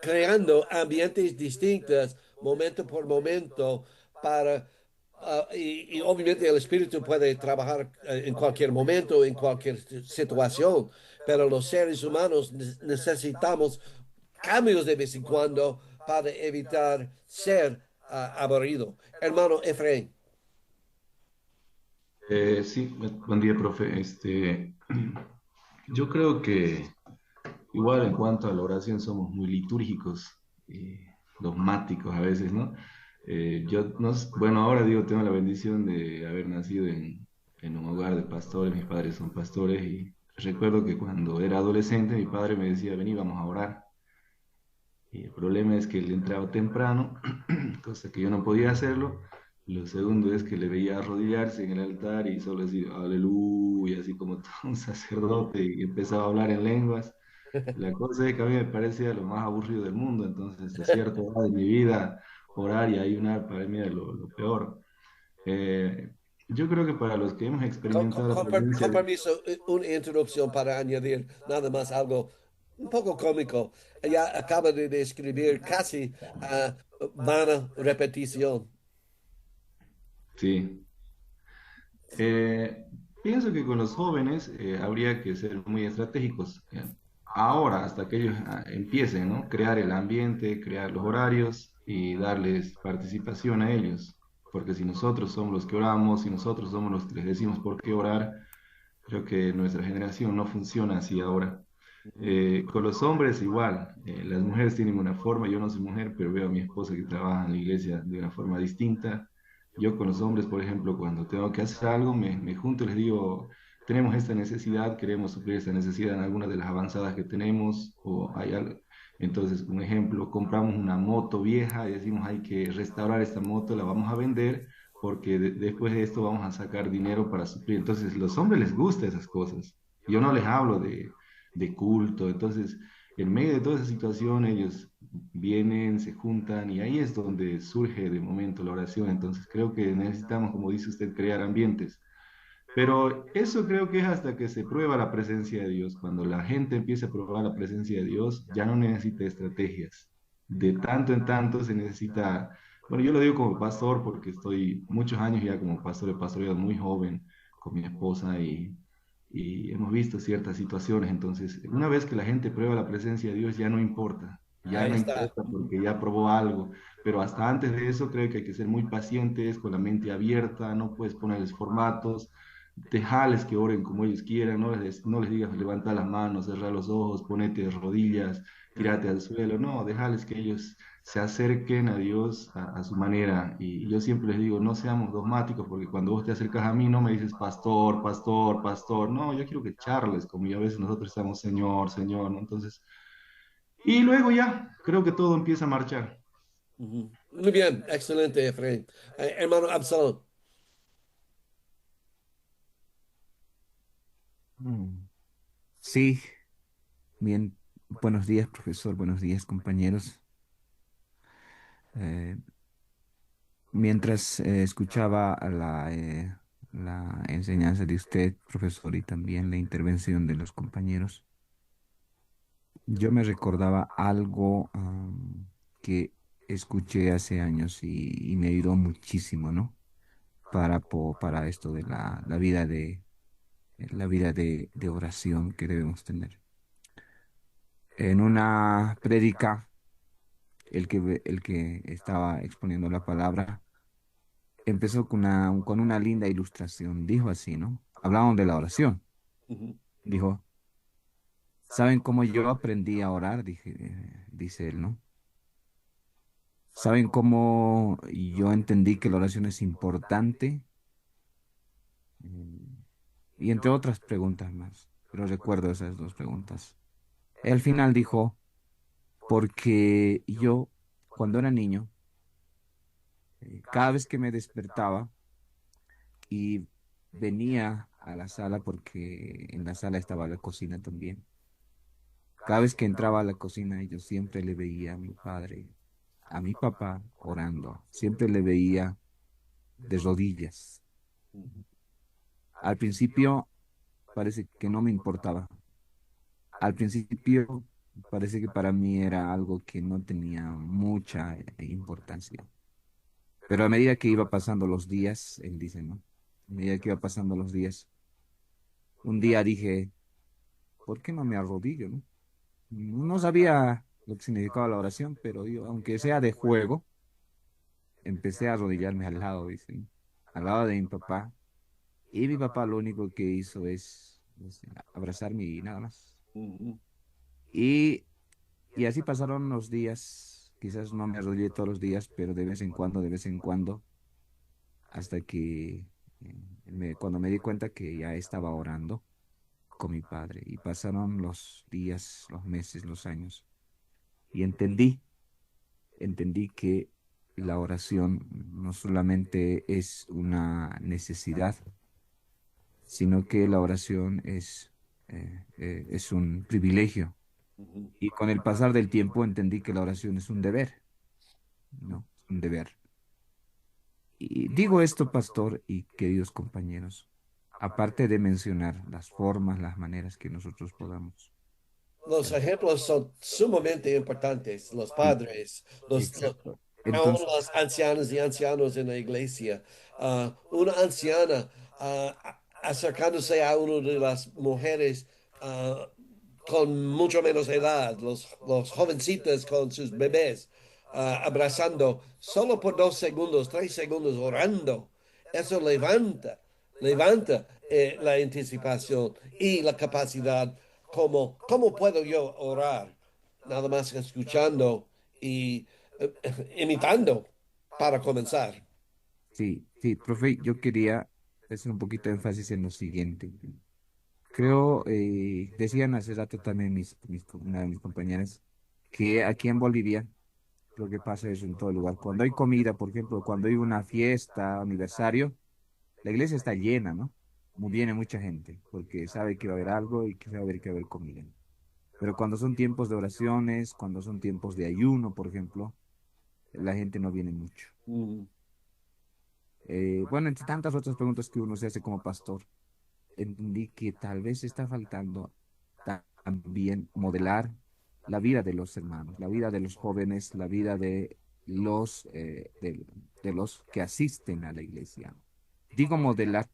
S1: creando ambientes distintos, momento por momento, para, y obviamente el espíritu puede trabajar en cualquier momento, en cualquier situación, pero los seres humanos necesitamos cambios de vez en cuando para evitar ser aburrido. Hermano Efraín.
S6: Sí, buen día, profe. Yo creo que igual en cuanto a la oración somos muy litúrgicos y dogmáticos a veces, ¿no? Yo, no, bueno, ahora digo, tengo la bendición de haber nacido en un hogar de pastores, mis padres son pastores y recuerdo que cuando era adolescente mi padre me decía, vení, vamos a orar. Y el problema es que él entraba temprano, cosa que yo no podía hacerlo. Lo segundo es que le veía arrodillarse en el altar y solo decir aleluya, así como todo un sacerdote, y empezaba a hablar en lenguas. La cosa es que a mí me parecía lo más aburrido del mundo, entonces a cierta edad de mi vida, orar y ayunar para mí era lo peor. Eh, yo creo que para los que hemos experimentado la presencia
S1: Con
S6: de...
S1: permiso, una introducción para añadir nada más algo un poco cómico. Ella acaba de describir casi vana repetición.
S6: Sí. Eh, Pienso que con los jóvenes habría que ser muy estratégicos. Ahora, hasta que ellos empiecen, ¿no? Crear el ambiente, crear los horarios y darles participación a ellos. Porque si nosotros somos los que oramos, si nosotros somos los que les decimos por qué orar, creo que nuestra generación no funciona así ahora. Con los hombres igual, las mujeres tienen una forma, yo no soy mujer, pero veo a mi esposa que trabaja en la iglesia de una forma distinta. Yo con los hombres, por ejemplo, cuando tengo que hacer algo, me junto y les digo, tenemos esta necesidad, queremos suplir esta necesidad en alguna de las avanzadas que tenemos, o hay algo. Entonces, un ejemplo, compramos una moto vieja y decimos, hay que restaurar esta moto, la vamos a vender porque después de esto vamos a sacar dinero para suplir. Entonces, los hombres les gustan esas cosas. Yo no les hablo de culto. Entonces, en medio de toda esa situación, ellos vienen, se juntan y ahí es donde surge de momento la oración. Entonces, creo que necesitamos, como dice usted, crear ambientes. Pero eso creo que es hasta que se prueba la presencia de Dios. Cuando la gente empieza a probar la presencia de Dios, ya no necesita estrategias. De tanto en tanto se necesita, bueno, yo lo digo como pastor porque estoy muchos años ya como pastor, he pastoreado muy joven con mi esposa y hemos visto ciertas situaciones. Entonces, una vez que la gente prueba la presencia de Dios, ya
S1: Ahí
S6: no
S1: está.
S6: importa porque ya probó algo. Pero hasta antes de eso creo que hay que ser muy pacientes, con la mente abierta, no puedes ponerles formatos, dejarles que oren como ellos quieran, no les digas levanta las manos, cerrar los ojos, ponete de rodillas, tírate al suelo, no, dejarles que ellos se acerquen a Dios a su manera. Y yo siempre les digo, no seamos dogmáticos, porque cuando vos te acercas a mí no me dices pastor, pastor, pastor, no, yo quiero que charles, como a veces nosotros estamos Señor, Señor, ¿no? Entonces, y luego ya, creo que todo empieza a marchar.
S1: Ujú. Muy bien, excelente, Efraín. Hermano Absalón.
S7: Mm. Sí, bien. Buenos días, profesor. Buenos días, compañeros. Eh, Mientras escuchaba la enseñanza de usted, profesor, y también la intervención de los compañeros, yo me recordaba algo que escuché hace años y me ayudó muchísimo, ¿no? Para esto de la vida de oración que debemos tener. En una prédica, el que estaba exponiendo la palabra empezó con una linda ilustración. Dijo así, ¿no? Hablaban de la oración.
S1: Ujú.
S7: Dijo, ¿saben cómo yo aprendí a orar? Dice él, ¿no? ¿Saben cómo yo entendí que la oración es importante? Mm, Y entre otras preguntas más. Pero recuerdo esas dos preguntas. Él al final dijo, porque yo, cuando era niño, cada vez que me despertaba y venía a la sala, porque en la sala estaba la cocina también, cada vez que entraba a la cocina yo siempre le veía a mi padre, a mi papá orando, siempre le veía de rodillas. Al principio parece que no me importaba. Al principio parece que para mí era algo que no tenía mucha importancia. Pero a medida que iba pasando los días, él dice, ¿no? A medida que iba pasando los días, un día dije, ¿por qué no me arrodillo, no? No sabía lo que significaba la oración, pero yo, aunque sea de juego, empecé a arrodillarme al lado, dice, ¿no? Al lado de mi papá. Y mi papá lo único que hizo es abrazarme y nada más.
S1: Ujú.
S7: Y, y así pasaron los días. Quizás no me arrodillé todos los días, pero de vez en cuando, hasta que cuando me di cuenta que ya estaba orando con mi padre. Y pasaron los días, los meses, los años. Y entendí que la oración no solamente es una necesidad, sino que la oración es un privilegio.
S1: Ujú.
S7: Y con el pasar del tiempo entendí que la oración es un deber, ¿no? Es un deber. Y digo esto, pastor y queridos compañeros, aparte de mencionar las formas, las maneras que nosotros podamos.
S1: Los ejemplos son sumamente importantes, los
S7: Sí,
S1: padres,
S7: exacto.
S1: aún
S7: Entonces,
S1: los ancianos y ancianos en la iglesia. Una anciana acercándose a una de las mujeres ah, con mucho menos edad, los jovencitos con sus bebés, abrazando solo por 2 segundos, 3 segundos, orando. Eso levanta la anticipación y la capacidad. ¿Cómo puedo yo orar? Nada más escuchando y imitando para comenzar.
S7: sí, sí, profe, yo quería hacer un poquito de énfasis en lo siguiente. Creo, decían hace rato también una de mis compañeras, que aquí en Bolivia lo que pasa es en todo lugar. Cuando hay comida, por ejemplo, cuando hay una fiesta, aniversario, la iglesia está llena, ¿no? Viene mucha gente, porque sabe que va a haber algo y que sabe que va a haber comida. Pero cuando son tiempos de oraciones, cuando son tiempos de ayuno, por ejemplo, la gente no viene mucho.
S1: Mm.
S7: Bueno, entre tantas otras preguntas que uno se hace como pastor, entendí que tal vez está faltando también modelar la vida de los hermanos, la vida de los jóvenes, la vida de los que asisten a la iglesia. Digo modelar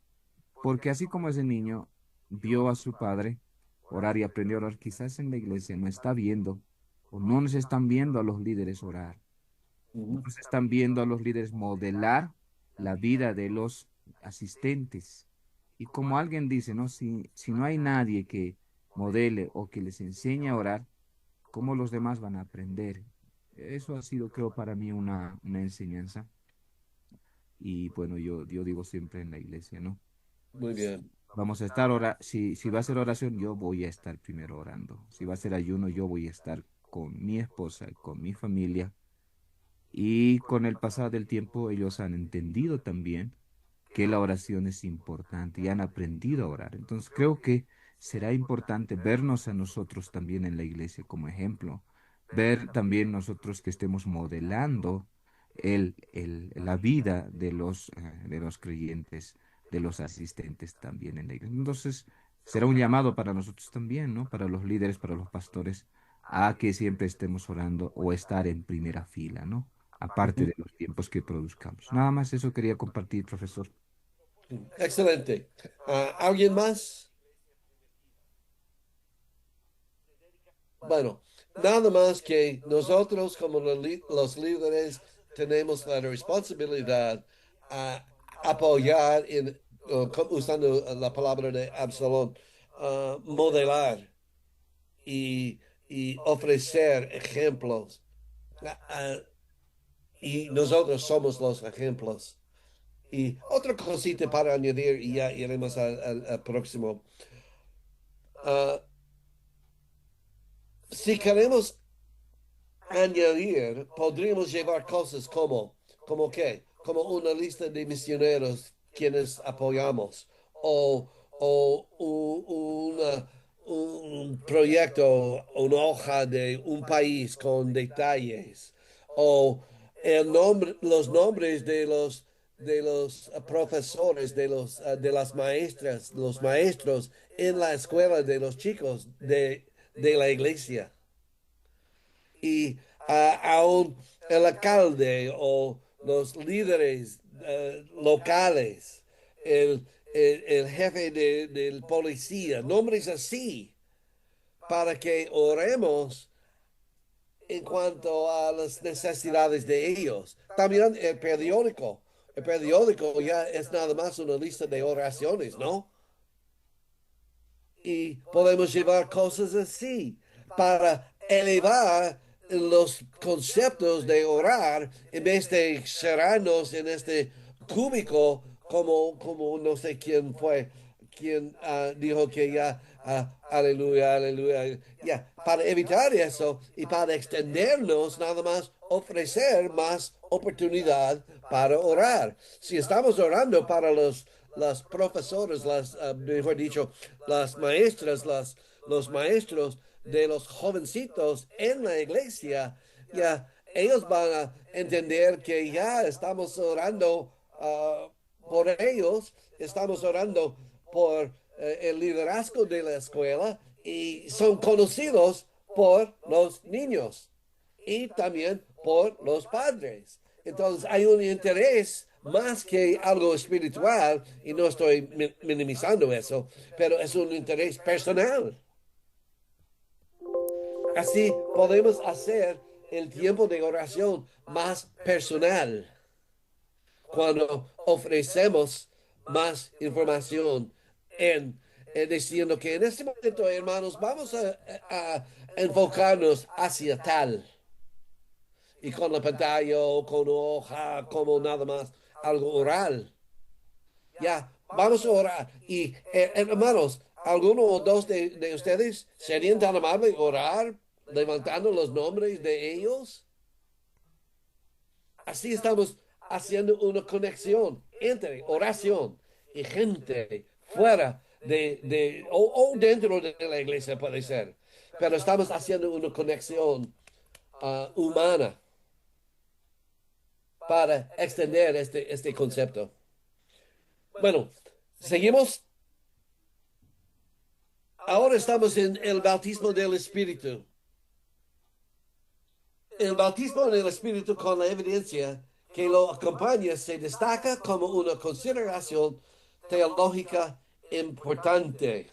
S7: porque así como ese niño vio a su padre orar y aprendió a orar, quizás en la iglesia no está viendo o no nos están viendo a los líderes orar, no
S1: Ujú.
S7: nos están viendo a los líderes modelar la vida de los asistentes. Y como alguien dice, ¿no? Si no hay nadie que modele o que les enseñe a orar, ¿cómo los demás van a aprender? Eso ha sido, creo, para mí una enseñanza. Y bueno, yo digo siempre en la iglesia, ¿no?
S1: Muy bien.
S7: Vamos a estar si va a ser oración, yo voy a estar primero orando. Si va a ser ayuno, yo voy a estar con mi esposa, con mi familia. Y con el pasar del tiempo, ellos han entendido también que la oración es importante y han aprendido a orar. Entonces, creo que será importante vernos a nosotros también en la iglesia como ejemplo, ver también nosotros que estemos modelando la vida de los creyentes, de los asistentes también en la iglesia. Entonces, será un llamado para nosotros también, ¿no? Para los líderes, para los pastores, a que siempre estemos orando o estar en primera fila, ¿no? Aparte
S1: Ujú.
S7: de los tiempos que produzcamos. Nada más eso quería compartir, profesor.
S1: Excelente. ¿Alguien más? Bueno, nada más que nosotros como los líderes tenemos la responsabilidad a apoyar usando la palabra de Absalón, modelar y, y ofrecer ejemplos. Ah, y nosotros somos los ejemplos. Y otra cosita para añadir, y ya iremos al próximo. Ah, si queremos añadir, podríamos llevar cosas ¿como qué? Como una lista de misioneros quienes apoyamos, o un proyecto, una hoja de un país con detalles, o los nombres de los profesores, de las maestras, los maestros en la escuela de los chicos de la iglesia y aún el alcalde o los líderes locales, el jefe del policía, nombres así, para que oremos en cuanto a las necesidades de ellos. También el periódico ya es nada más una lista de oraciones, ¿no? Y podemos llevar cosas así para elevar los conceptos de orar en vez de cerrarnos en este cúbico como no sé quién fue, quien dijo que ya, aleluya, aleluya, ya, para evitar eso y para extendernos, nada más ofrecer más oportunidad para orar. Si estamos orando para las profesoras, mejor dicho, las maestras, los maestros de los jovencitos en la iglesia, ya ellos van a entender que ya estamos orando por ellos, estamos orando por el liderazgo de la escuela y son conocidos por los niños y también por los padres. Entonces hay un interés más que algo espiritual, y no estoy minimizando eso, pero es un interés personal. Así podemos hacer el tiempo de oración más personal cuando ofrecemos más información diciendo que en este momento, hermanos, vamos a enfocarnos hacia tal. Y con la pantalla o con hoja, como nada más, algo oral. Ya, vamos a orar. Y hermanos, alguno o dos de ustedes serían tan amables orar levantando los nombres de ellos. Así estamos haciendo una conexión entre oración y gente fuera o dentro de la iglesia puede ser. Pero estamos haciendo una conexión humana para extender este concepto. Bueno, seguimos. Ahora estamos en el bautismo del Espíritu. El bautismo del Espíritu con la evidencia que lo acompaña se destaca como una consideración teológica importante.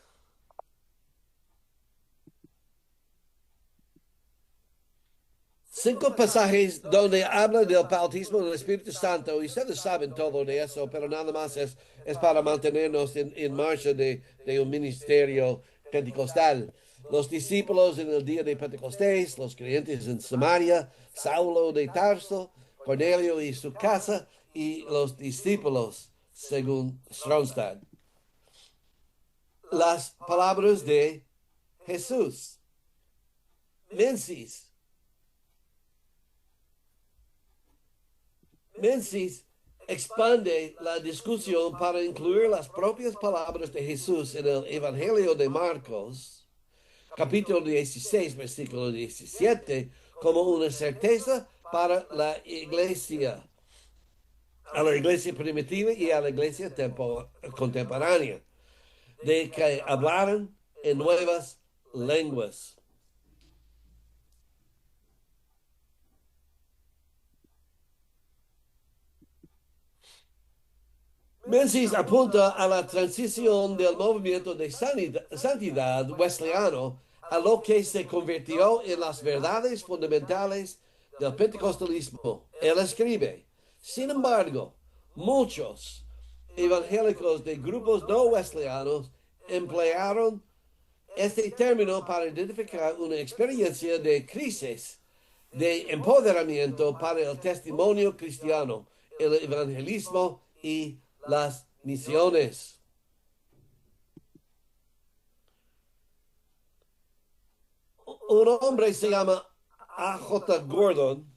S1: Cinco pasajes donde habla del bautismo del Espíritu Santo, y ustedes saben todo de eso, pero nada más es para mantenernos en marcha de un ministerio pentecostal. Los discípulos en el día de Pentecostés, los creyentes en Samaria, Saulo de Tarso, Cornelio y su casa, y los discípulos, según Strongstad. Las palabras de Jesús. Mensis expande la discusión para incluir las propias palabras de Jesús en el Evangelio de Marcos, capítulo 16, versículo 17, como una certeza para la iglesia, a la iglesia primitiva y a la iglesia contemporánea, de que hablaran en nuevas lenguas. Menzies apunta a la transición del movimiento de santidad wesleyano a lo que se convirtió en las verdades fundamentales del pentecostalismo. Él escribe, sin embargo, muchos evangélicos de grupos no wesleyanos emplearon este término para identificar una experiencia de crisis de empoderamiento para el testimonio cristiano, el evangelismo y las misiones. Un hombre se llama A.J. Gordon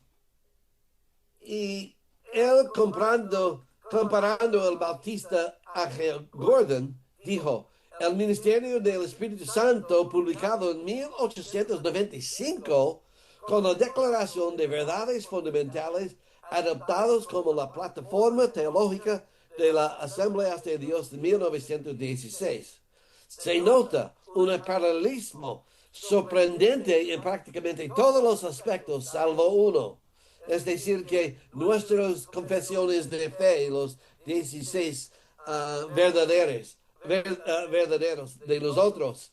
S1: y él comparando el bautista A.J. Gordon, dijo, el ministerio del Espíritu Santo, publicado en 1895, con la declaración de verdades fundamentales adoptados como la plataforma teológica de la Asamblea de Dios de 1916. Se nota un paralelismo sorprendente en prácticamente todos los aspectos, salvo uno. Es decir, que nuestras confesiones de fe, los 16 verdaderos de los otros,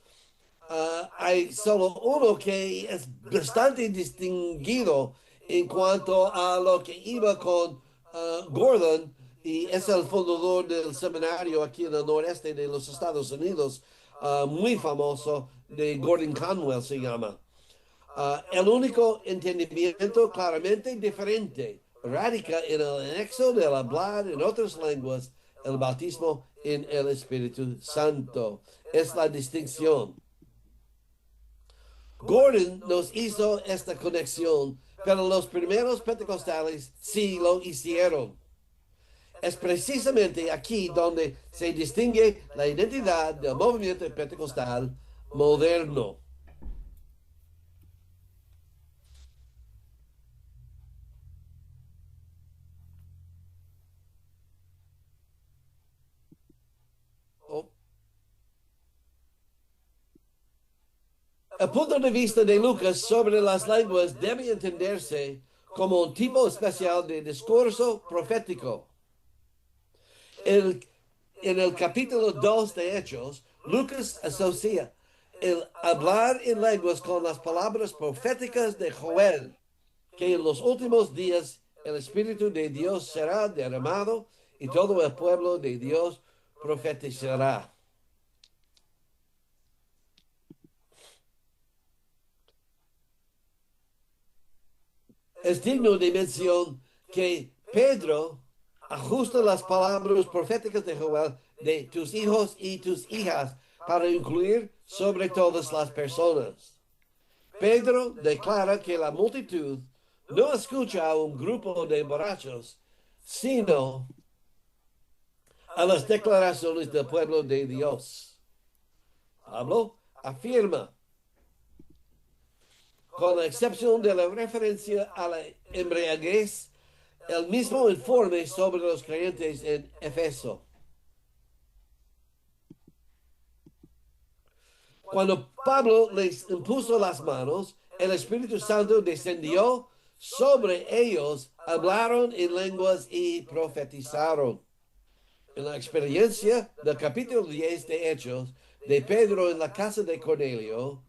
S1: hay solo uno que es bastante distinguido en cuanto a lo que iba con Gordon, y es el fundador del seminario aquí en el noreste de los Estados Unidos, muy famoso, de Gordon Conwell se llama. El único entendimiento claramente diferente radica en el anexo del hablar en otras lenguas, el bautismo en el Espíritu Santo. Es la distinción. Gordon nos hizo esta conexión, pero los primeros pentecostales sí lo hicieron. Es precisamente aquí donde se distingue la identidad del movimiento pentecostal moderno. El punto de vista de Lucas sobre las lenguas debe entenderse como un tipo especial de discurso profético. En el capítulo 2 de Hechos, Lucas asocia el hablar en lenguas con las palabras proféticas de Joel, que en los últimos días el Espíritu de Dios será derramado y todo el pueblo de Dios profetizará. Es digno de mención que Pedro ajusta las palabras proféticas de Joel de tus hijos y tus hijas para incluir sobre todas las personas. Pedro declara que la multitud no escucha a un grupo de borrachos, sino a las declaraciones del pueblo de Dios. Pablo afirma, con la excepción de la referencia a la embriaguez, el mismo informe sobre los creyentes en Éfeso. Cuando Pablo les impuso las manos, el Espíritu Santo descendió sobre ellos, hablaron en lenguas y profetizaron. En la experiencia del capítulo 10 de Hechos de Pedro en la casa de Cornelio,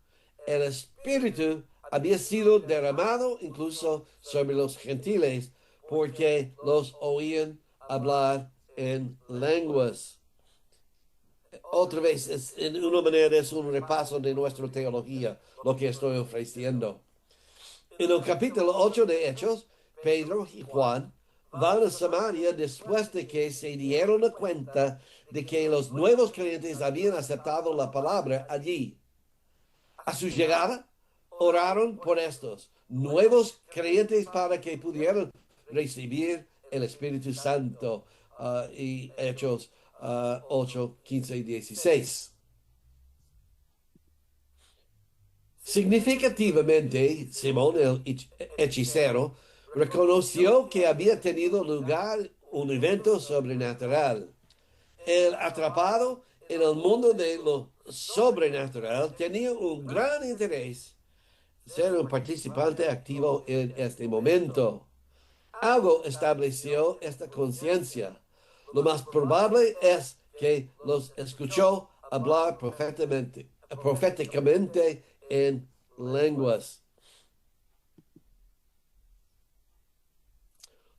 S1: el Espíritu había sido derramado incluso sobre los gentiles porque los oían hablar en lenguas. Otra vez, en una manera es un repaso de nuestra teología, lo que estoy ofreciendo. En el capítulo 8 de Hechos, Pedro y Juan van a Samaria después de que se dieron cuenta de que los nuevos creyentes habían aceptado la palabra allí. A su llegada, oraron por estos nuevos creyentes para que pudieran recibir el Espíritu Santo. Y Hechos 8, 15 y 16. Significativamente, Simón el hechicero reconoció que había tenido lugar un evento sobrenatural. El atrapado en el mundo de lo sobrenatural tenía un gran interés ser un participante activo en este momento. Algo estableció esta conciencia. Lo más probable es que los escuchó hablar proféticamente en lenguas.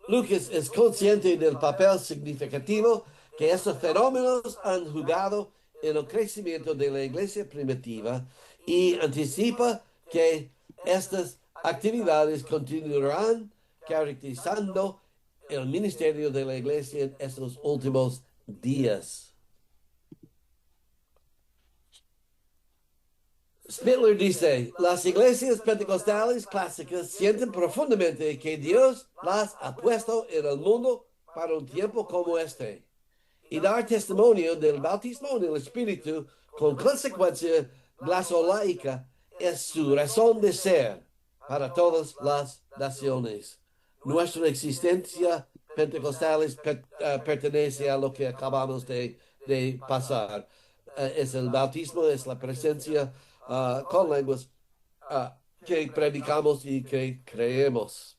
S1: Lucas es consciente del papel significativo que estos fenómenos han jugado en el crecimiento de la iglesia primitiva y anticipa que estas actividades continuarán caracterizando el ministerio de la iglesia en estos últimos días. Spitler dice, las iglesias pentecostales clásicas sienten profundamente que Dios las ha puesto en el mundo para un tiempo como este y dar testimonio del bautismo en el Espíritu con consecuencia glasolaica es su razón de ser para todas las naciones. Nuestra existencia pentecostales pertenece a lo que acabamos de pasar. Es el bautismo, es la presencia con lenguas que predicamos y que creemos.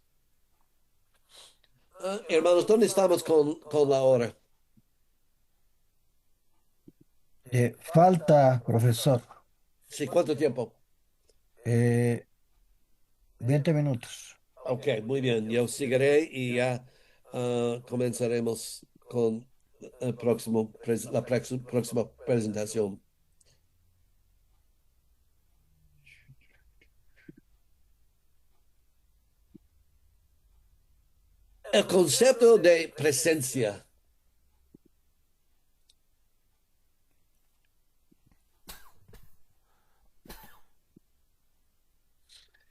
S1: Hermanos, ¿dónde estamos con la hora?
S8: Falta, profesor,
S1: Sí, ¿cuánto tiempo?
S8: eh, 20 minutos.
S1: Ok, muy bien. Yo seguiré y ya comenzaremos con la próxima presentación. El concepto de presencia.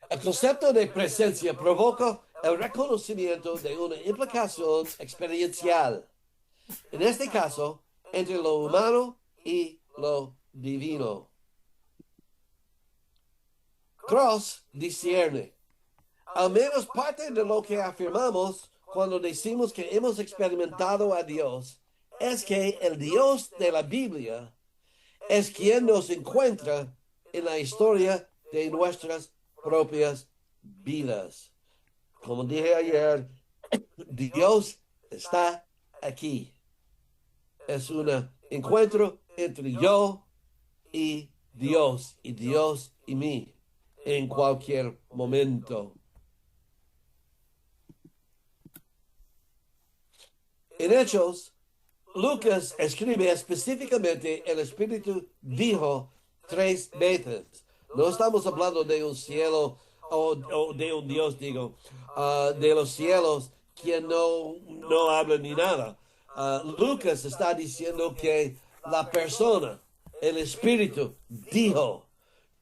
S1: El concepto de presencia provoca el reconocimiento de una implicación experiencial, en este caso, entre lo humano y lo divino. Cross discierne, al menos parte de lo que afirmamos cuando decimos que hemos experimentado a Dios, es que el Dios de la Biblia es quien nos encuentra en la historia de nuestras propias vidas. Como dije ayer, Dios está aquí. Es un encuentro entre yo y Dios y mí en cualquier momento. En Hechos, Lucas escribe específicamente el Espíritu dijo 3 veces. No estamos hablando de un cielo o de un Dios, digo, de los cielos quien no habla ni nada. Lucas está diciendo que la persona, el Espíritu, dijo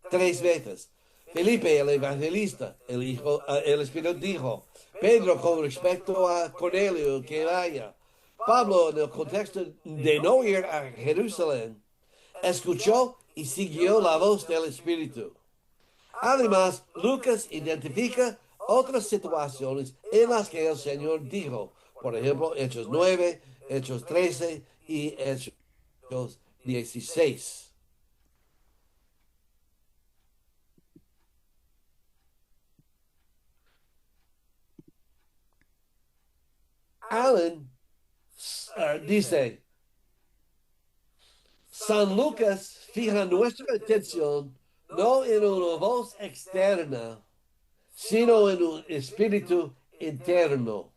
S1: 3 veces. Felipe, el evangelista, el Espíritu dijo. Pedro, con respecto a Cornelio, que vaya. Pablo, en el contexto de no ir a Jerusalén, escuchó y siguió la voz del Espíritu. Además, Lucas identifica otras situaciones en las que el Señor dijo, por ejemplo, Hechos 9, Hechos 13 y Hechos 16. Allen dice, San Lucas fija nuestra atención no en una voz externa, sino en un espíritu interno.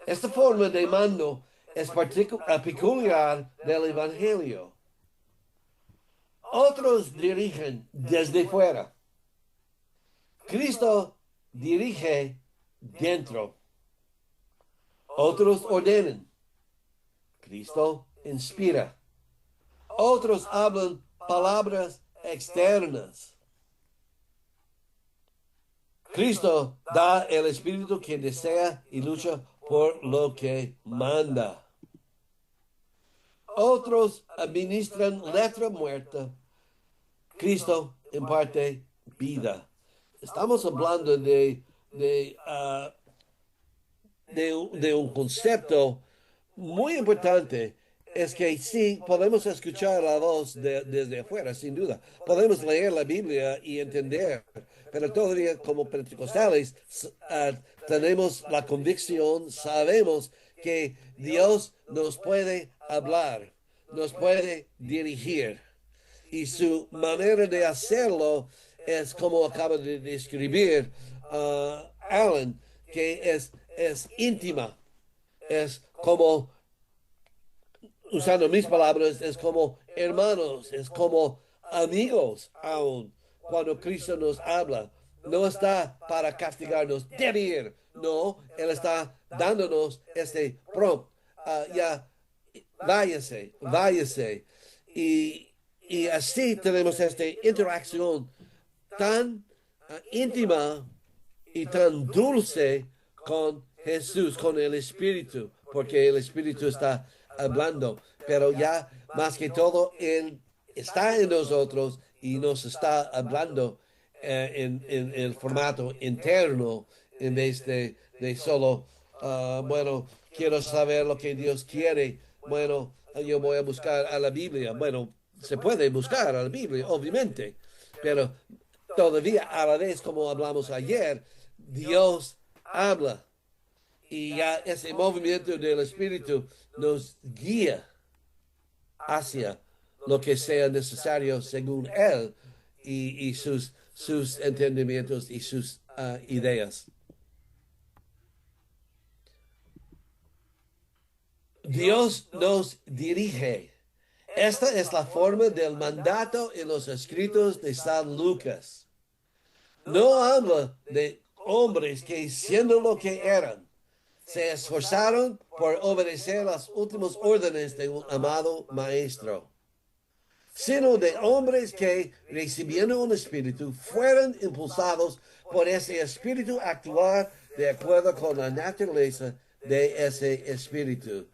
S1: Esta forma de mando es peculiar del Evangelio. Otros dirigen desde fuera. Cristo dirige dentro. Otros ordenan. Cristo inspira. Otros hablan palabras externas. Cristo da el espíritu que desea y lucha por lo que manda. Otros administran letra muerta. Cristo imparte vida. Estamos hablando de un concepto muy importante. Es que sí, podemos escuchar la voz desde afuera, sin duda. Podemos leer la Biblia y entender, pero todavía como pentecostales tenemos la convicción, sabemos que Dios nos puede hablar, nos puede dirigir. Y su manera de hacerlo es como acaba de describir Alan, que es es íntima, es como, usando mis palabras, es como hermanos, es como amigos aún. Cuando Cristo nos habla, no está para castigarnos, debe ir. No, Él está dándonos este prompt. Ya, váyase, váyase. Y así tenemos esta interacción tan íntima y tan dulce con Jesús, con el Espíritu, porque el Espíritu está hablando, pero ya más que todo, Él está en nosotros y nos está hablando en el formato interno en vez de solo, bueno, quiero saber lo que Dios quiere, bueno, yo voy a buscar a la Biblia. Bueno, se puede buscar a la Biblia, obviamente, pero todavía a la vez, como hablamos ayer, Dios habla y ya ese movimiento del Espíritu nos guía hacia lo que sea necesario según Él y sus entendimientos y sus ideas. Dios nos dirige. Esta es la forma del mandato en los escritos de San Lucas. No habla de hombres que, siendo lo que eran, se esforzaron por obedecer las últimas órdenes de un amado maestro, sino de hombres que, recibiendo un espíritu, fueron impulsados por ese espíritu a actuar de acuerdo con la naturaleza de ese espíritu.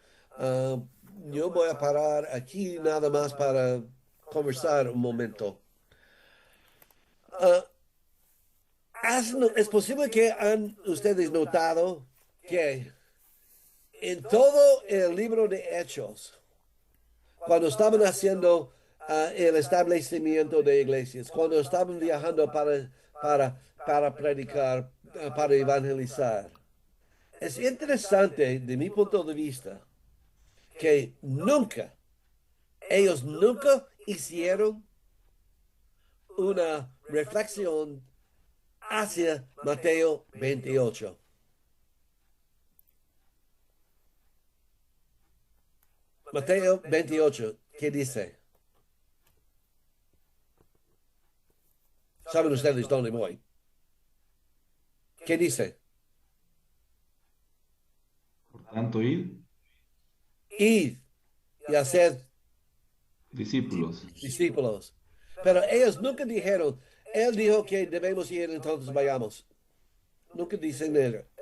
S1: Yo voy a parar aquí nada más para conversar un momento. Es posible que han ustedes notado que en todo el libro de Hechos, cuando estaban haciendo el establecimiento de iglesias, cuando estaban viajando para predicar, para evangelizar, es interesante de mi punto de vista que ellos nunca hicieron una reflexión hacia Mateo 28. Mateo 28, ¿qué dice? ¿Saben ustedes dónde voy? ¿Qué dice?
S6: Por tanto, id,
S1: Id y hacer
S6: discípulos.
S1: discípulos. Pero ellos nunca dijeron, Él dijo que debemos ir, entonces vayamos. Nunca dicen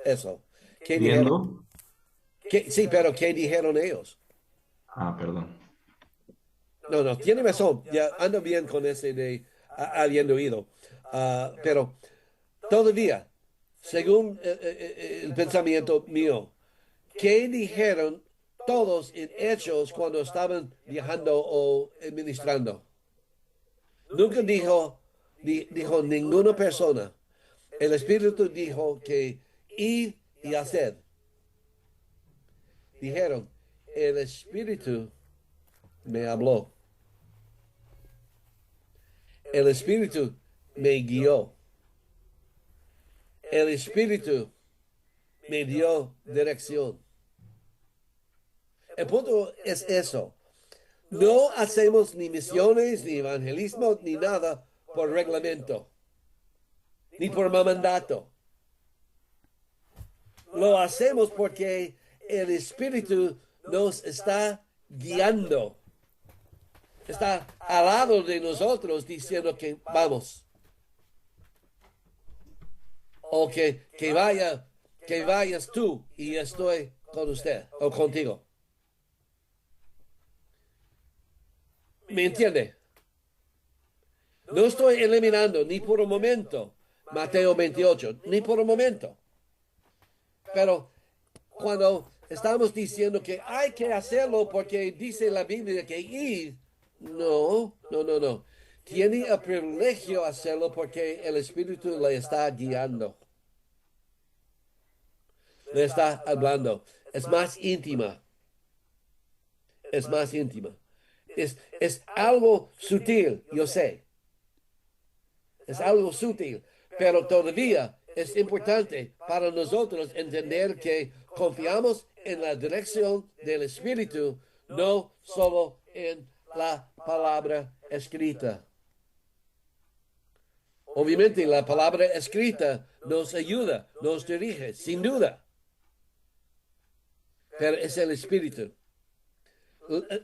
S1: eso. ¿Qué dijeron?
S6: Viendo.
S1: Sí, pero ¿qué dijeron ellos?
S6: Ah, perdón.
S1: No, tiene razón. Ya ando bien con ese de habiendo ido. Pero todavía, según el pensamiento mío, ¿qué dijeron todos en Hechos cuando estaban viajando o administrando? Nunca dijo ninguna persona. El Espíritu dijo que id y haced. Dijeron, el Espíritu me habló. El Espíritu me guió. El Espíritu me dio dirección. El punto es eso. No hacemos ni misiones, ni evangelismo, ni nada por reglamento, ni por mandato. Lo hacemos porque el Espíritu nos está guiando. Está al lado de nosotros diciendo que vamos. O que vayas tú y estoy con usted o contigo. ¿Me entiende? No estoy eliminando ni por un momento Mateo 28, ni por un momento. Pero cuando estamos diciendo que hay que hacerlo porque dice la Biblia que ir, no. Tiene el privilegio de hacerlo porque el Espíritu le está guiando. Le está hablando. Es más íntima. Es más íntima. Es algo sutil, yo sé. Es algo sutil, pero todavía es importante para nosotros entender que confiamos en la dirección del Espíritu, no solo en la palabra escrita. Obviamente la palabra escrita nos ayuda, nos dirige, sin duda. Pero es el Espíritu.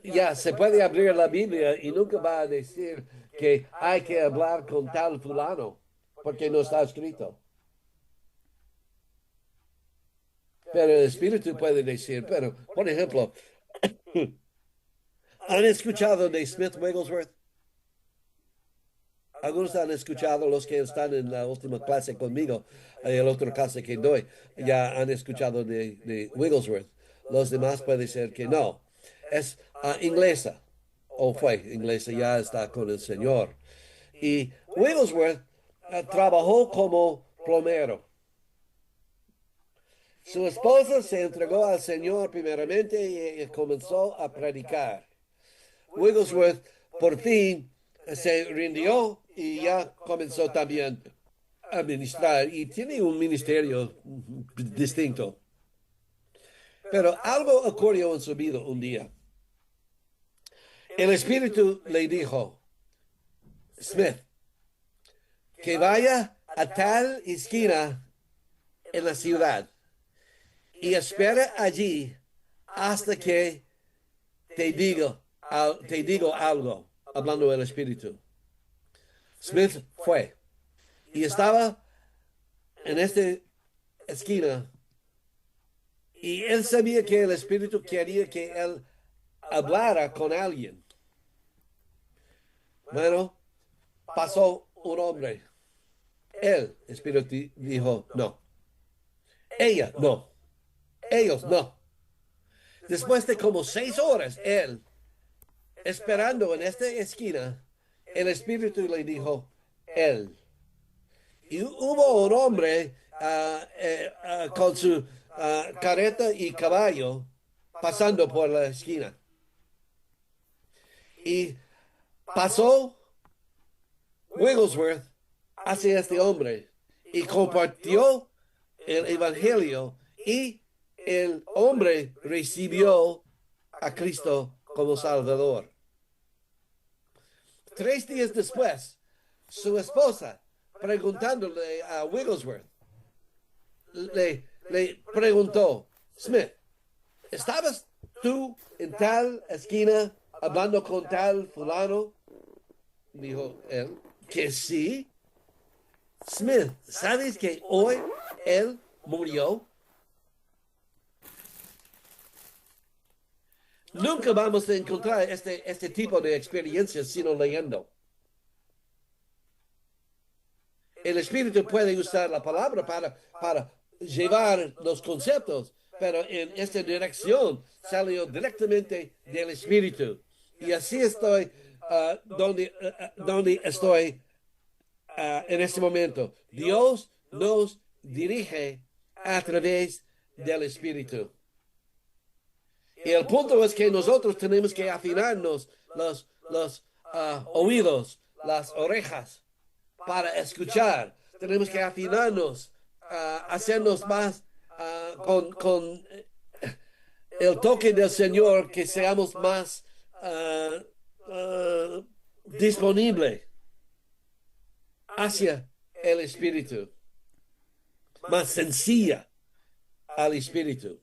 S1: Ya, se puede abrir la Biblia y nunca va a decir que hay que hablar con tal fulano, porque no está escrito. Pero el Espíritu puede decir, pero, por ejemplo, ¿han escuchado de Smith Wigglesworth? Algunos han escuchado, los que están en la última clase conmigo, el otro clase que doy, ya han escuchado de Wigglesworth. Los demás puede ser que no. Es inglesa, o fue inglesa, ya está con el Señor. Y Wigglesworth trabajó como plomero. Su esposa se entregó al Señor primeramente y comenzó a predicar. Wigglesworth por fin se rindió y ya comenzó también a ministrar y tiene un ministerio distinto. Pero algo ocurrió en su vida un día. El Espíritu le dijo, Smith, que vaya a tal esquina en la ciudad y espera allí hasta que te digo algo, hablando del Espíritu. Smith fue y estaba en esta esquina y él sabía que el Espíritu quería que él hablara con alguien. Bueno, pasó un hombre. El Espíritu dijo, no. Ella, no. Ellos, no. Después de como 6 horas, él, esperando en esta esquina, el Espíritu le dijo, él. Y hubo un hombre con su carreta y caballo pasando por la esquina. Y pasó Wigglesworth hacia este hombre y compartió el evangelio y el hombre recibió a Cristo como Salvador. 3 días después, su esposa, preguntándole a Wigglesworth, le preguntó, Smith, ¿estabas tú en tal esquina hablando con tal fulano? Dijo él, que sí. Smith, ¿sabes que hoy él murió? Nunca vamos a encontrar este tipo de experiencias sino leyendo. El Espíritu puede usar la palabra para llevar los conceptos, pero en esta dirección salió directamente del Espíritu. Y así estoy donde estoy en este momento. Dios nos dirige a través del Espíritu. Y el punto es que nosotros tenemos que afinarnos los oídos, las orejas, para escuchar. Tenemos que afinarnos, hacernos más con el toque del Señor, que seamos más disponibles hacia el Espíritu, más sencilla al Espíritu.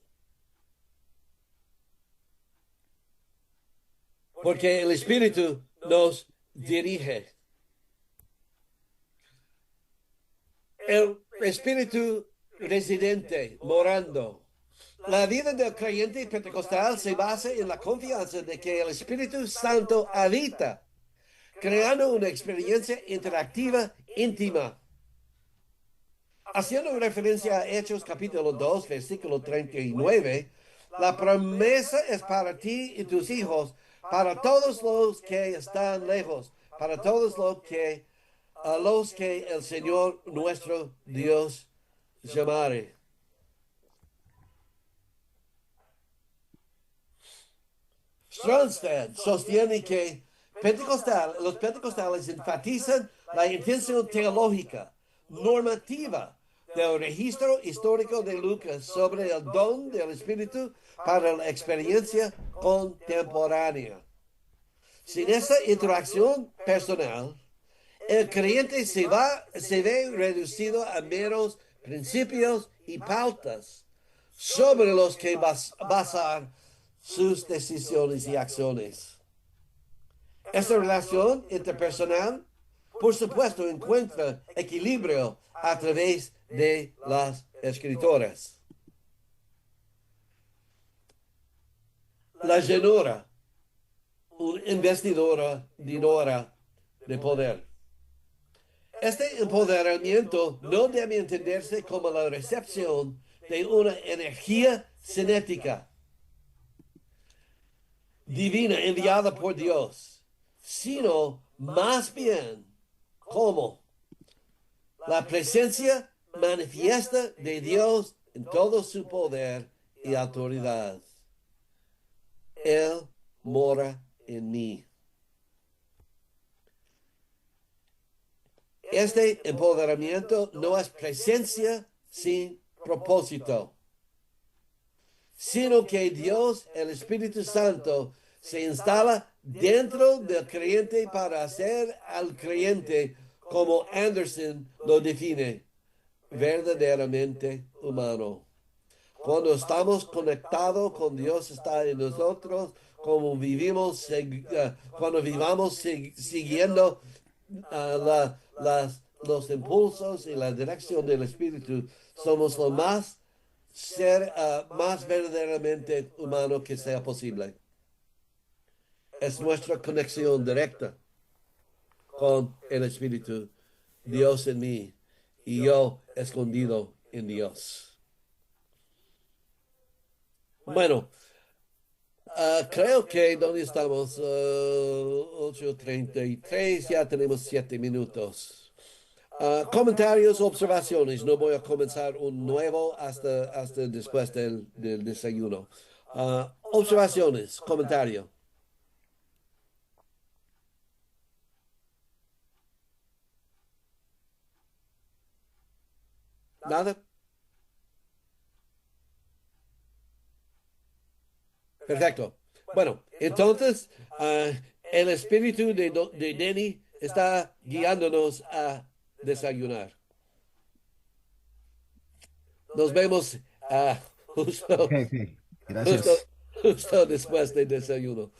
S1: Porque el Espíritu nos dirige. El Espíritu residente, morando. La vida del creyente pentecostal se basa en la confianza de que el Espíritu Santo habita, creando una experiencia interactiva íntima. Haciendo referencia a Hechos capítulo 2, versículo 39, la promesa es para ti y tus hijos, para todos los que están lejos, para todos los que el Señor nuestro Dios llamare. Strongstad sostiene que los pentecostales enfatizan la intención teológica, normativa, del registro histórico de Lucas sobre el don del Espíritu para la experiencia contemporánea. Sin esta interacción personal, el creyente se ve reducido a meros principios y pautas sobre los que basar sus decisiones y acciones. Esta relación interpersonal, por supuesto, encuentra equilibrio a través de las escrituras. La llenura, una investidora de poder. Este empoderamiento no debe entenderse como la recepción de una energía cinética divina enviada por Dios, sino más bien como la presencia manifiesta de Dios en todo su poder y autoridad. Él mora en mí. Este empoderamiento no es presencia sin propósito, sino que Dios, el Espíritu Santo, se instala dentro del creyente para hacer al creyente, como Anderson lo define, verdaderamente humano. Cuando estamos conectados con Dios, está en nosotros, cuando vivamos siguiendo los impulsos y la dirección del Espíritu, somos lo más verdaderamente humano que sea posible. Es nuestra conexión directa con el Espíritu, Dios en mí y yo escondido en Dios. Bueno, creo que donde estamos, 8:33, ya tenemos 7 minutos. Comentarios, observaciones. No voy a comenzar un nuevo hasta después del desayuno. Observaciones, comentario. ¿Nada? Perfecto. Bueno, entonces el espíritu de Denny está guiándonos a desayunar. Nos vemos justo,
S8: Ok, ok.
S1: justo,
S8: Gracias.
S1: justo después del desayuno.